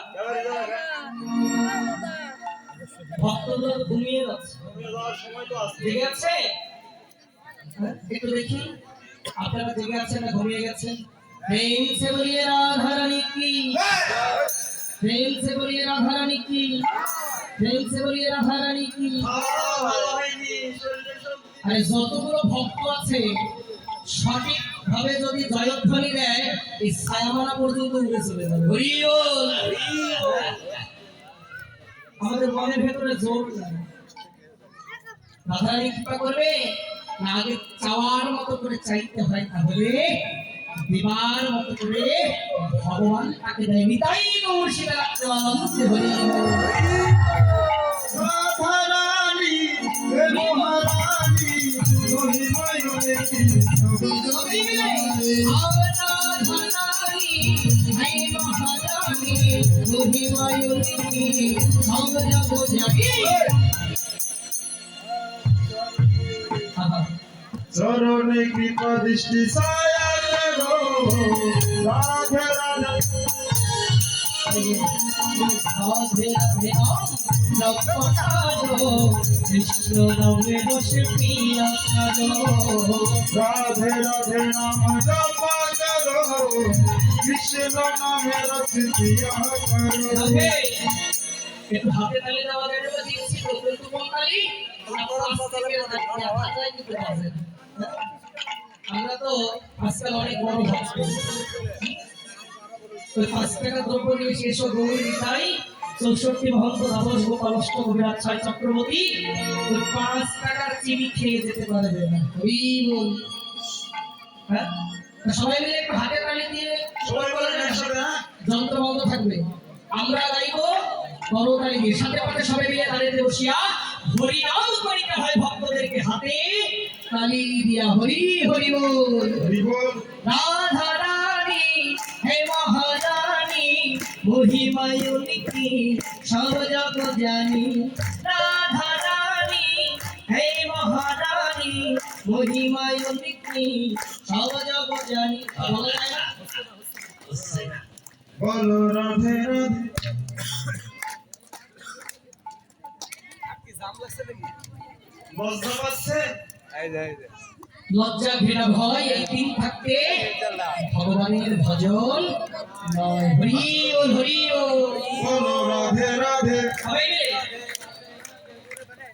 Speaker 1: ভক্তরা ঘুমিয়ে যাচ্ছে ঠিক আছে একটু দেখি আপনারা জেগে আছেন না ঘুমিয়ে গেছেন প্রেম से बोलिए राधा रानी की प्रेम से बोलिए राधा रानी की प्रेम से बोलिए राधा रानी की আরে যতগুলো ভক্ত আছে সঠিক ভাবে যদি জয়ধ্বনি দেয় এই ছায়ামালা পর্যন্ত উড়ে চলে যাবে হরি বল আমাদের মনের ভেতরে জোর লাগে রাধা রানী কৃপা করবে না আগে চাওয়ার মতো করে চাইতে হয় তাহলে দিবার মতো করে ভগবান তাকে দেয় নিতাই গৌর সীতারাম হরি
Speaker 3: রাধারানী হে মহারানী মহিমায়ুনি সব জগ জানি চরণে কৃপা দৃষ্টি ছায়া করো রাধে রাধে
Speaker 1: রাধে রাধে নবকারো কৃষ্ণ নামে বসে প্রিয়া করো
Speaker 3: রাধে রাধে নাম জপ করো কৃষ্ণ নামে রসিকে করো
Speaker 1: রাধে একটু হাতে তালি দেওয়া যাবে তো দিচ্ছি তো একটু কোন তালি আমরা তো আজকাল অনেক বড় ভক্ত ওই 5 টাকা দ্রব্য নিয়ে শেষ গৌরী নিতাই 64 ভক্ত দ্বাদশ গোপাল অষ্টম বিরাট 6 চক্রবর্তী ওই 5 টাকার চিনি খেয়ে যেতে পারবে না ওই বল হ্যাঁ সবাই মিলে একটু হাতে তালি দিয়ে
Speaker 3: সবাই বলেন একসাথে হ্যাঁ
Speaker 1: যন্ত্র বন্ধ থাকবে আমরা গাইবো করতালি দিয়ে সাথে সাথে সবাই মিলে দাঁড়িয়ে বসিয়া হরি নাম করিতে হয় ভক্তদেরকে হাতে তালি দিয়া হরি হরি বল
Speaker 3: হরি বল
Speaker 1: রাধা রানী হে মহারানী মহিমায়ুনি কি সব জগ জানি রাধা রানী হে মহারানী মহিমায়ুনি কি সব জগ জানি বলা যায় না
Speaker 3: বলো রাধে রাধে মজা পাচ্ছে
Speaker 1: লজ্জা ঘৃণা ভয় এই তিন থাকতে ভগবানের ভজন নয় হরি বল হরি বল
Speaker 3: বলো রাধে রাধে
Speaker 1: সবাই মিলে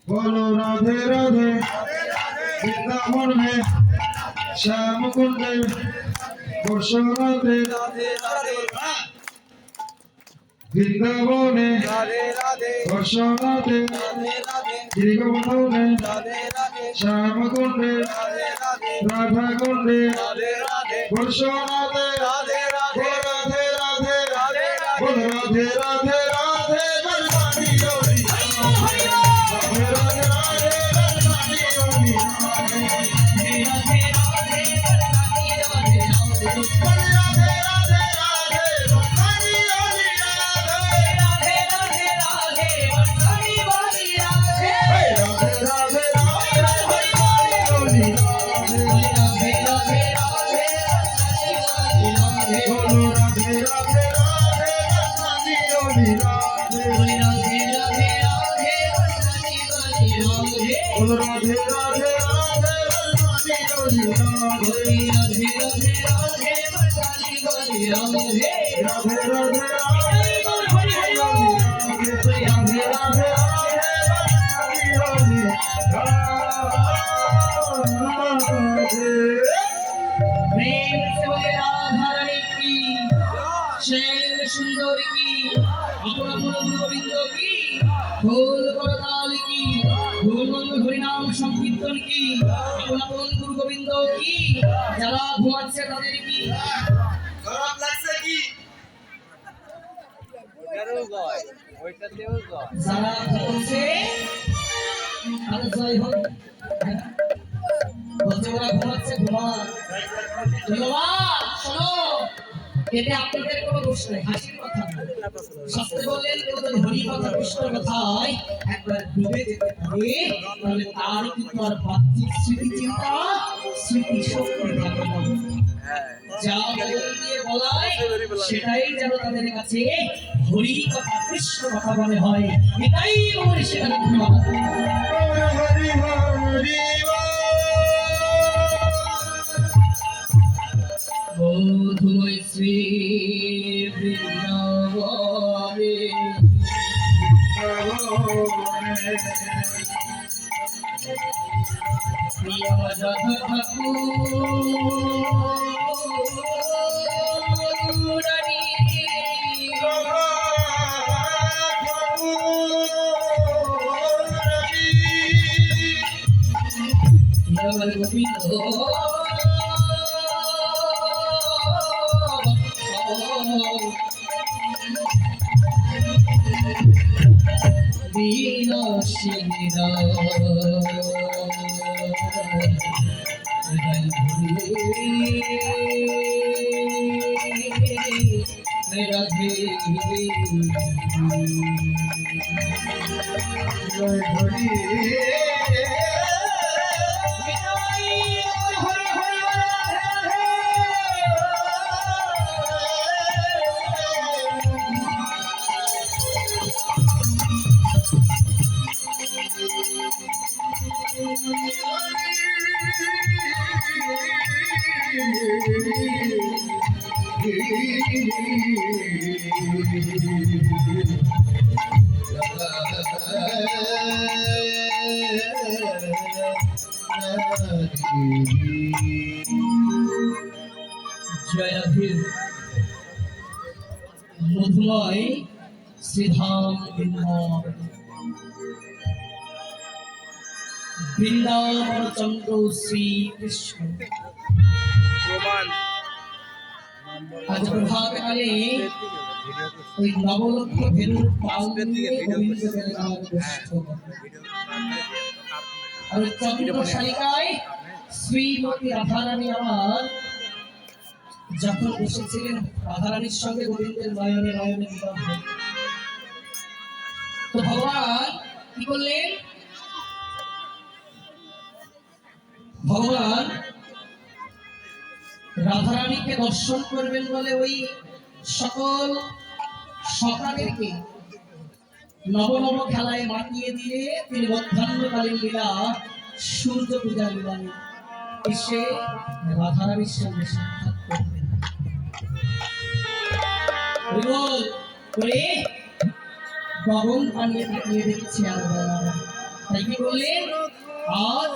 Speaker 3: बोलो राधे राधे वृंदावन में श्याम कुंड वर्षो राधे वृंदावन वर्षो राधे गिरिगोवर्धन श्याम कुंड राधा कुंड वर्षो राधे राधे राधे राधे बोलो राधे राधे राधे बलवानी गौरी राधे राधे राधे बलवानी गौरी
Speaker 1: राधे राधे राधे राधे
Speaker 3: राधे राधे राधे बलवानी गौरी राधे
Speaker 1: राधे राधे वरसानी वाली राधे
Speaker 3: राधे राधे राधे बलवानी गौरी राधे
Speaker 1: राधे राधे राधे वरसानी वाली राधे
Speaker 3: बोलो राधे রাধে রাধে রাধে বলবানি গলি
Speaker 1: হরি রাধে রাধে রাধে বসালি গলি রাধে
Speaker 3: রাধে রাধে
Speaker 1: হরি বল হরি হরি বল
Speaker 3: রাধে রাধে রাধে
Speaker 1: प्रेम से बोले राधा रानी की श्याम सुंदर की अपना गुरु गोविंद की ढोल करताल की ढोल मंगल हरि नाम संकीर्तन की अपना गुरु गोविंद की जरा घुमाচ্ছে তাদের की
Speaker 3: খারাপ লাগছে কি
Speaker 1: যারা ঘুমাচ্ছে তাদের জয় হোক বলছে ওরা ঘুমাচ্ছে ঘুমান বাবা শোনো এতে আপনাদের কোনো দোষ নেই হাসির কথা শাস্ত্রে বললেন কেউ যদি হরি কথা কৃষ্ণ কথায় একবার ডুবে যেতে পারে তাহলে তার কিন্তু আর বাহ্যিক স্মৃতি চিন্তা স্মৃতি শক্তি থাকে না যা মন দিয়ে বলায় সেটাই যেন তাদের কাছে হরি কথা কৃষ্ণ কথা মনে হয় এটাই আমার সেখানে
Speaker 3: হরি হরি
Speaker 1: মধুময় শ্রী বৃন্দাবনে প্রিয় রাধা ঠাকুরানী নবল গোবিন্দ বিনাশিনা রাধে জয় রাধে মধুময় শ্রীধাম বৃন্দাবন বৃন্দাবন চন্দ্র শ্রীকৃষ্ণ আজ প্রভাতকালে ওই নবলক্ষ ভেলুর পাল দিয়ে গোবিন্দ দেবতার গোষ্ঠ আর চন্দ্র শালিকায় শ্রীমতী রাধারানী আমার যখন বসেছিলেন রাধারানীর সঙ্গে গোবিন্দের নয়নে নয়নে বিবাহ হল। তো ভগবান কি করলেন ভগবান রাধারানীকে দর্শন করবেন বলে ওই সকল সকালেরকে নব নব খেলায় মাতিয়ে দিয়ে তিনি মধ্যাহ্নকালীন লীলা সূর্য পূজা লীলা এসে রাধারানীর সঙ্গে সাক্ষাৎ করবেন করে গগন পানিয়ে তাকিয়ে দেখছি আর তাই কি বললেন আজ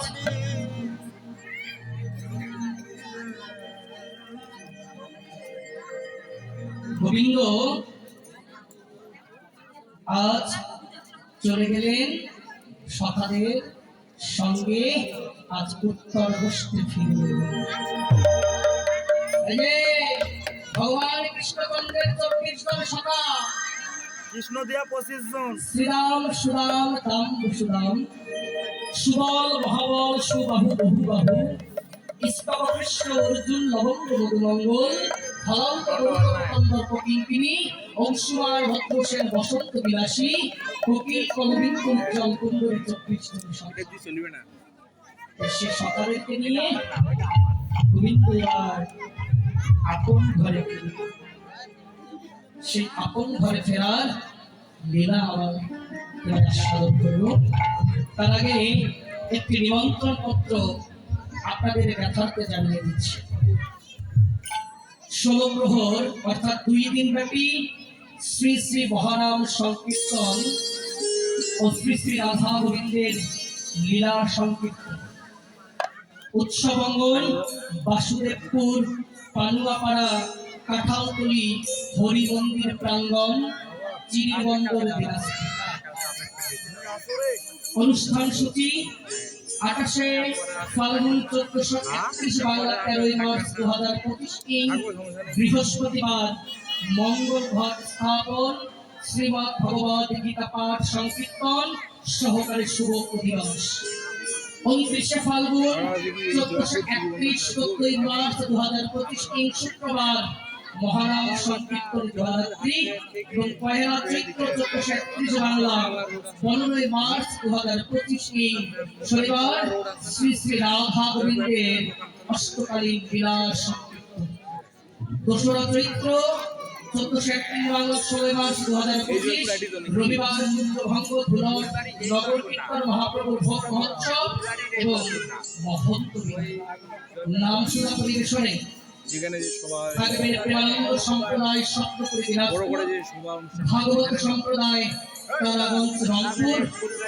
Speaker 1: গোবিন্দ আজ চলে গেলেন সখাদের সঙ্গে আজ উত্তর গোষ্ঠী ফিরবে ভগবান কৃষ্ণচন্দ্রের 24 জন সখা
Speaker 2: কৃষ্ণ দিয়া 25 জন
Speaker 1: শ্রীরাম সুরাম দাম সুদাম সুবল মহাবল সুবাহু বহুবাহু ইস্পব কৃষ্ণ অর্জুন লবঙ্গ মধুমঙ্গল ফলান্ত কিঙ্কিনী অংশুমান ভদ্রসেন বসন্ত বিলাসী কোকিল কলবিন্দ উজ্জ্বল কুণ্ডলী 24 জন সখা
Speaker 2: চলবে না
Speaker 1: সে সকালেরকে নিয়ে গোবিন্দ আর আপন ঘরে ফিরল। সেই আপন ঘরে ফেরার লীলা আমার সাধন করব। তার আগে একটি নিমন্ত্রণ পত্র আপনাদের যথার্থে জানিয়ে দিচ্ছি। 16 প্রহর অর্থাৎ 2 দিন ব্যাপী শ্রী শ্রী মহানাম সংকীর্তন ও শ্রী শ্রী রাধা গোবিন্দের লীলা সংকীর্তন, উৎসব অঙ্গন বাসুদেবপুর, পানুয়াপাড়া, কাঁঠালতলি হরি মন্দির প্রাঙ্গণ, চিরিবন্দর দিনাজপুর। অনুষ্ঠান সূচি 28 ফাল্গুন 1431 বাংলা 13 মার্চ 2025 বৃহস্পতিবার মঙ্গল ঘট স্থাপন, শ্রীমৎ ভগবদ গীতা পাঠ সংকীর্তন সহকারে শুভ অধিবাস। 29 ফাল্গুন 1431 14 মার্চ 2025 শুক্রবার মহানাম সংকীর্তন জয়রাত্রি এবং পয়লা চৈত্র 1431 বাংলা 15 মার্চ 2025 শনিবার শ্রী শ্রী রাধা গোবিন্দের অষ্টকালীন বিলাস সংকীর্তন। 2রা চৈত্র 1431 বাংলা 16 মার্চ 2025 রবিবার ভঙ্গ ধুলট নগর কীর্তন মহাপ্রভুর ভোগ মহোৎসব এবং মহন্ত নাম শোনা পরিবেশনে
Speaker 2: যেখানে যে সবাই
Speaker 1: থাকবে প্রেমানন্দ সম্প্রদায় সপ্তপুরী
Speaker 2: বড় করে
Speaker 1: দিনাজপুর,
Speaker 2: যে সভা অনুষ্ঠান
Speaker 1: ভাগবত সম্প্রদায় তারাগঞ্জ রংপুর,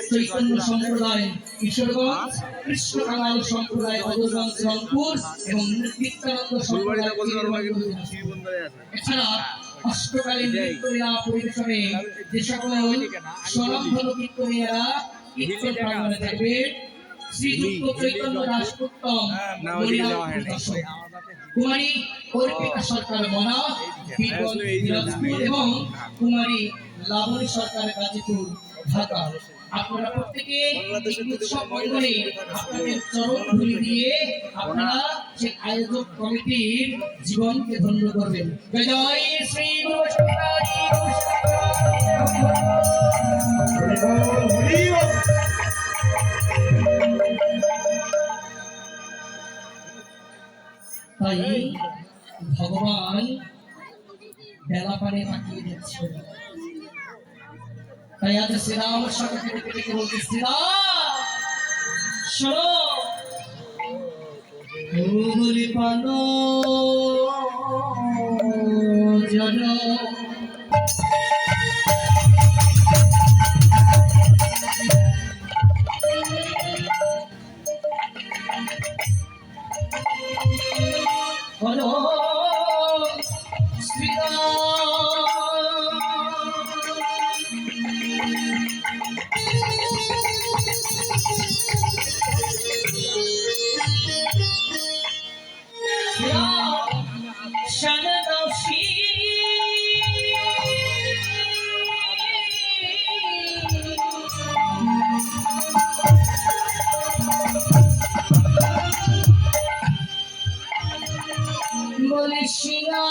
Speaker 1: চৈতন্য সম্প্রদায় কিশোরগঞ্জ, কৃষ্ণ কাঙাল সম্প্রদায় অদরগঞ্জ রংপুর এবং নিত্যানন্দ সম্প্রদায় চিরিবন্দর দিনাজপুর। এছাড়া অষ্টকালীন নৃত্যলীলা পরিবেশনে যে সকল স্বনামধন্য কীর্তনীয়রা কীর্তন প্রাঙ্গণে থাকবে শ্রীযুক্ত চৈতন্য দাশগুপ্তম কুমারী অর্পিতা সরকার মনা বীরগঞ্জ দিনাজপুর এবং কুমারী লাবণী সরকার গাজীপুর ঢাকা। আপনারা প্রত্যেকে উৎসব মঙ্গলে আপনাদের চরণ ধুলি দিয়ে আপনারা সেই আয়োজক কমিটির জীবনকে ধন্য করবেন। জয় জয় শ্রী গুরু তাই ভগবান বেলা পানে তাকিয়ে দিচ্ছে। তাই আজ শ্রীরাম সঙ্গে কেটে বলতে শ্রীরাম শোনো বলি পানো জন বলো বলে শিলা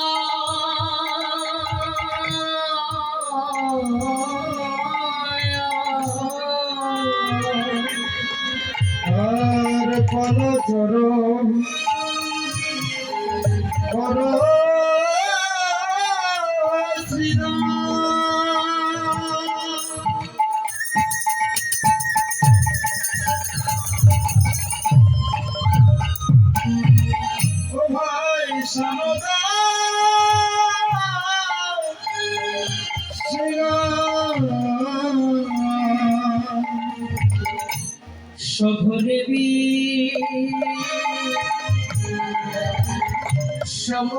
Speaker 3: আর পল চরণ পর শ্রীরাম ও ভাই সানদা
Speaker 1: শভদেবী সম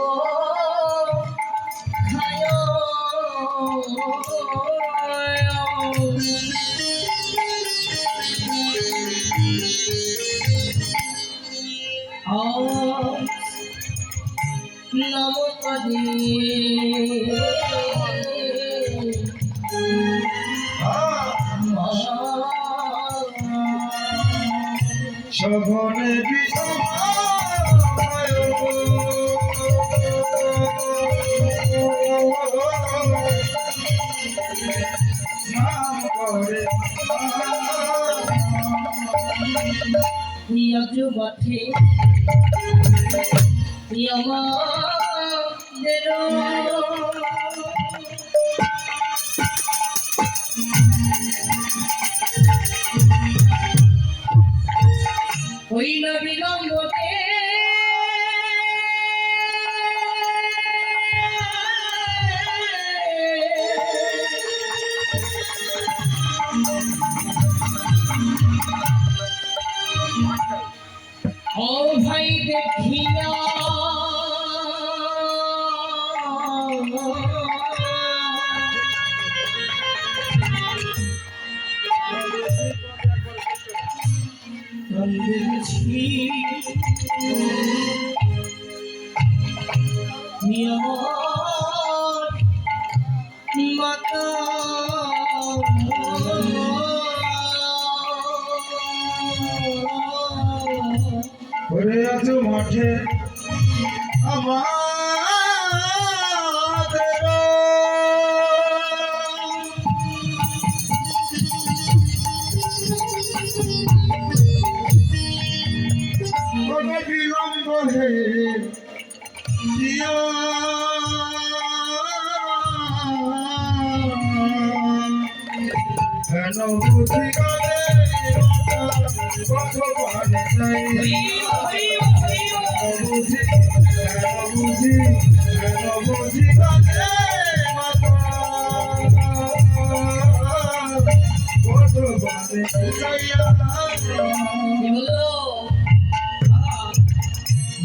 Speaker 1: নমপদে
Speaker 3: শোভনে বিষয় নাম করে
Speaker 1: নিয়জ মাঠে নিয়মাদের ওই না বিলম্বতে ও ভাই দেখিয়া কান্দেছি আমার মাতা
Speaker 3: পড়ে আছো মাঠে আমাদের কোনো বিলম্ব হে দিয়া হেন বুঝি গলে কত মানে নাই বুঝি গলে মাতা কত মানে চাইয়া
Speaker 1: কি বললো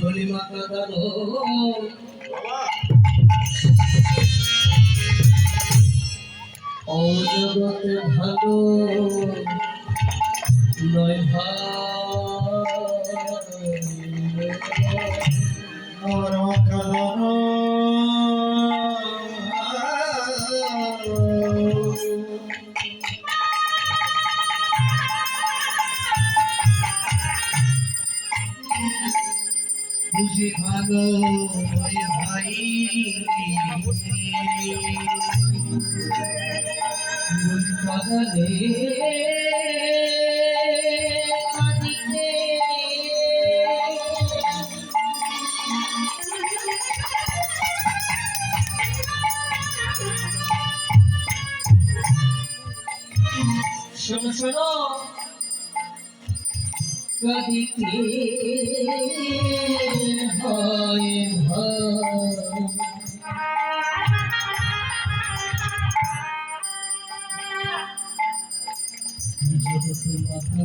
Speaker 1: বলি মাতা দাদো ও জগতে ভালো নয়
Speaker 3: মোর কারণ
Speaker 1: বুঝি ভালো নয় ভাই বলি কাঁদালে কাঁদিতে শোনো শোনো কাঁদিতে হয় ভয় জগতে মাথা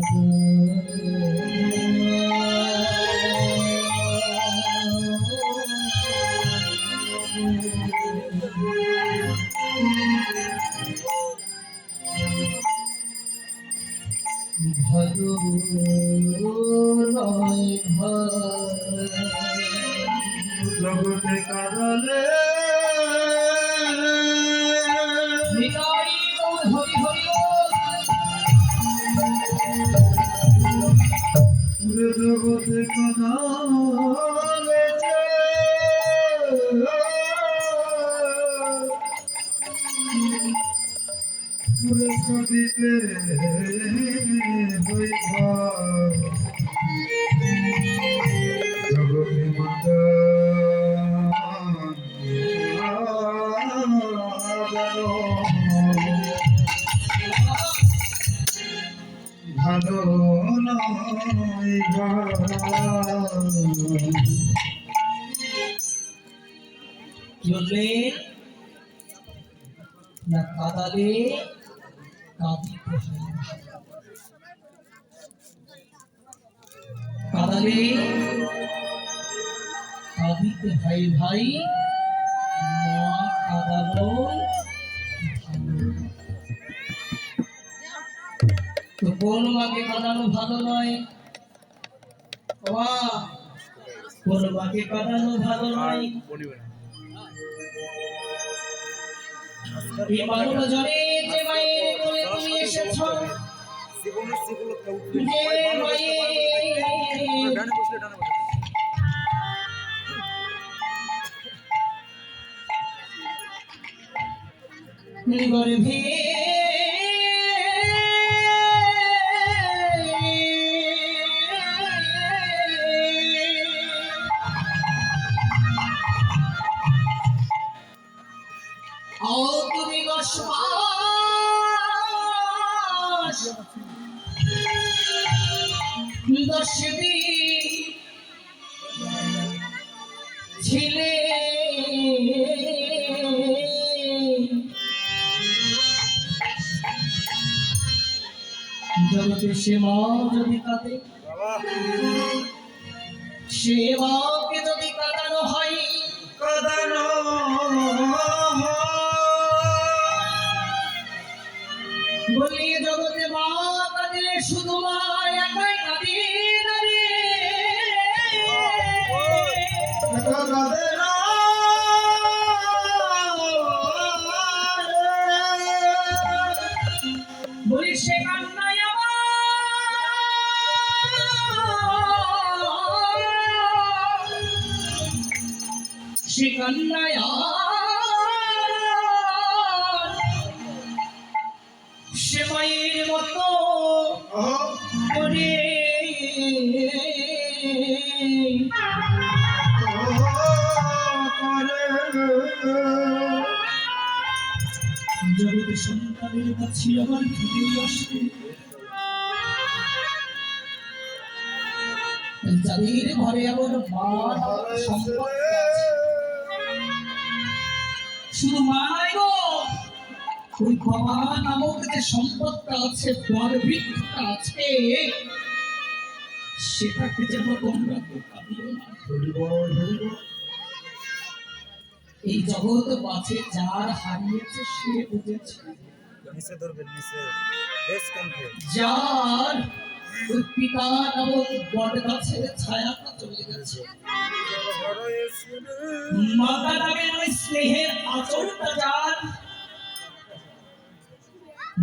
Speaker 1: ভালো নয় ভাই
Speaker 3: জগতে কারণে
Speaker 1: নিতাই গৌর হরি হরি
Speaker 3: জগতে কারণে কদিতে হইবা জগতে মাতা ভালো নয়
Speaker 1: চলে না কাদালে কাঁদিতে হয় কাদালে কাঁদিতে হয় ভাই মা কাদালো তো কোন মাকে কাঁদানো ভালো নয় কোন মাকে কাঁদানো ভালো নয় এই বারো জনে যে মায়ের কোলে তুমি এসেছ যে মায়ের গর্ভে তুমি 10 মাস 10 সেদিন ছিলে জগতে সে মা যদি কাঁদে, সে মাকে যদি কাঁদানো হয়,
Speaker 3: কাঁদানো
Speaker 1: বলি জগতে মা কাঁদিলে শুধু মা একাই কাঁদে না রে।
Speaker 3: কাঁদে না
Speaker 1: বলি সে কান্নায় সে কান্নায় সে মায়ের মতো করে জগতে সন্তানের কাছে আমার ফিরে আসবে। যাদের ঘরে এমন মা সম্পদ আছে, শুধু মা নাই গো, ওই বাবা নামক যে সম্পদটা আছে, বরবৃক্ষটা আছে, সেটাকে যেন তোমরা কাঁদিও না। এই জগৎ বাঁচে যার হারিয়েছে সে বুঝেছে,
Speaker 2: নিচে ধরবেন, নিচে বেশ কমকে
Speaker 1: যার ওই পিতা নামক বট গাছের ছায়াটা চলে গেছে, মাতা নামের ওই স্নেহের আচরণটা যার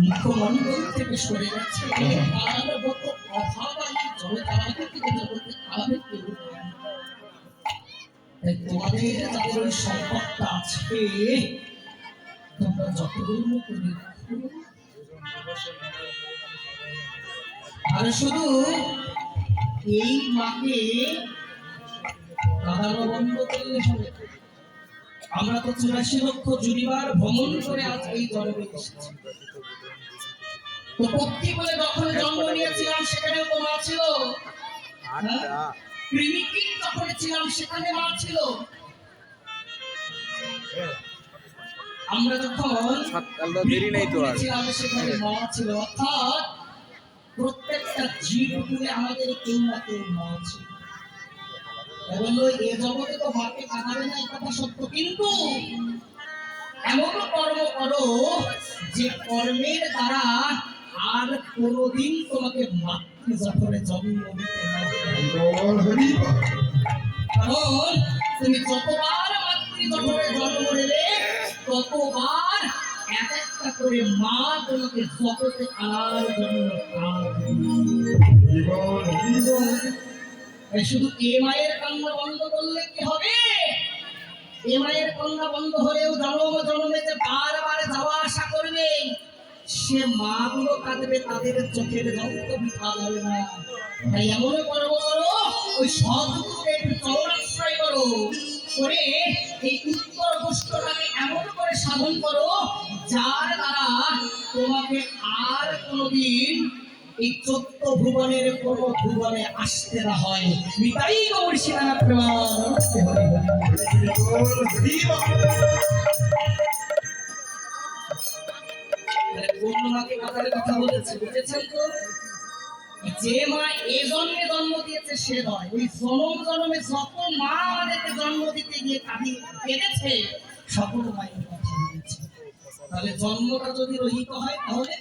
Speaker 1: মুখমণ্ডল থেকে সরে গেছে, তার মতো অভাবাই জগৎ থেকে জগতে আর কেউ নেই। তাই তোমাদের যাদের ওই সম্পদটা আছে, তোমরা যতগুলো করে রাখো, আর শুধু এই মাকে কাঁদানো বন্ধ করলে হবে। আমরা তো 84 লক্ষ জুড়িবার ভ্রমণ করে আজ এই জন্মে এসেছি। তো পক্ষী বলে যখন জন্ম নিয়েছিলাম সেখানেও তো মা ছিল, কৃমিকীট যখন ছিলাম সেখানে মা ছিল, আমরা যখন
Speaker 2: দেরি নেই তো আর
Speaker 1: ছিলাম সেখানে মা ছিল। অর্থাৎ প্রত্যেকটা জীব তুলে আমাদের কেউ না কেউ মা ছিল। এবং এ জগতে তো মাকে কাঁদাবে না, এই কথা সত্য, কিন্তু এমন কর্ম করো যে কর্মের দ্বারা আর কোনোদিন তোমাকে মাতৃজঠরে জন্ম দিতে হবে। কারণ তুমি যতবার মাতৃজঠরে জন্ম নেবে, ততবার এক একটা করে মা তোমাকে জগতে আনার জন্য শুধু এ মায়ের কান্না বন্ধ করলে কি হবে? এ মায়ের কান্না বন্ধ হলেও জন্ম জন্মে যে বারবার যাওয়া আসা করবে, সে মা গুলো কাঁদবে, তাদের চোখের জল তো বৃথা যাবে না। তাই এমন করব করো, ওই সৎগুরুকে একটু চরণাশ্রয় করো, করে এই উত্তর গোষ্ঠটাকে এমন করে সাধন করো যার দ্বারা তোমাকে আর কোনোদিন এই 14 ভুবনের কোন ভুবনে আসতে না হয়। নিতাই গৌর সীতানাথ প্রেমানন্দে হরি হরি। কোন মাকে কাতারে কথা বলেছে বুঝেছেন তো? যে মা এ জন্মে জন্ম দিয়েছে সে নয়, ওই জনম জন্মে যত মা আমাদেরকে জন্ম দিতে গিয়ে কেঁদেছে সকল মায়ের কথা বলেছে। তাহলে জন্মটা যদি রহিত হয় তাহলে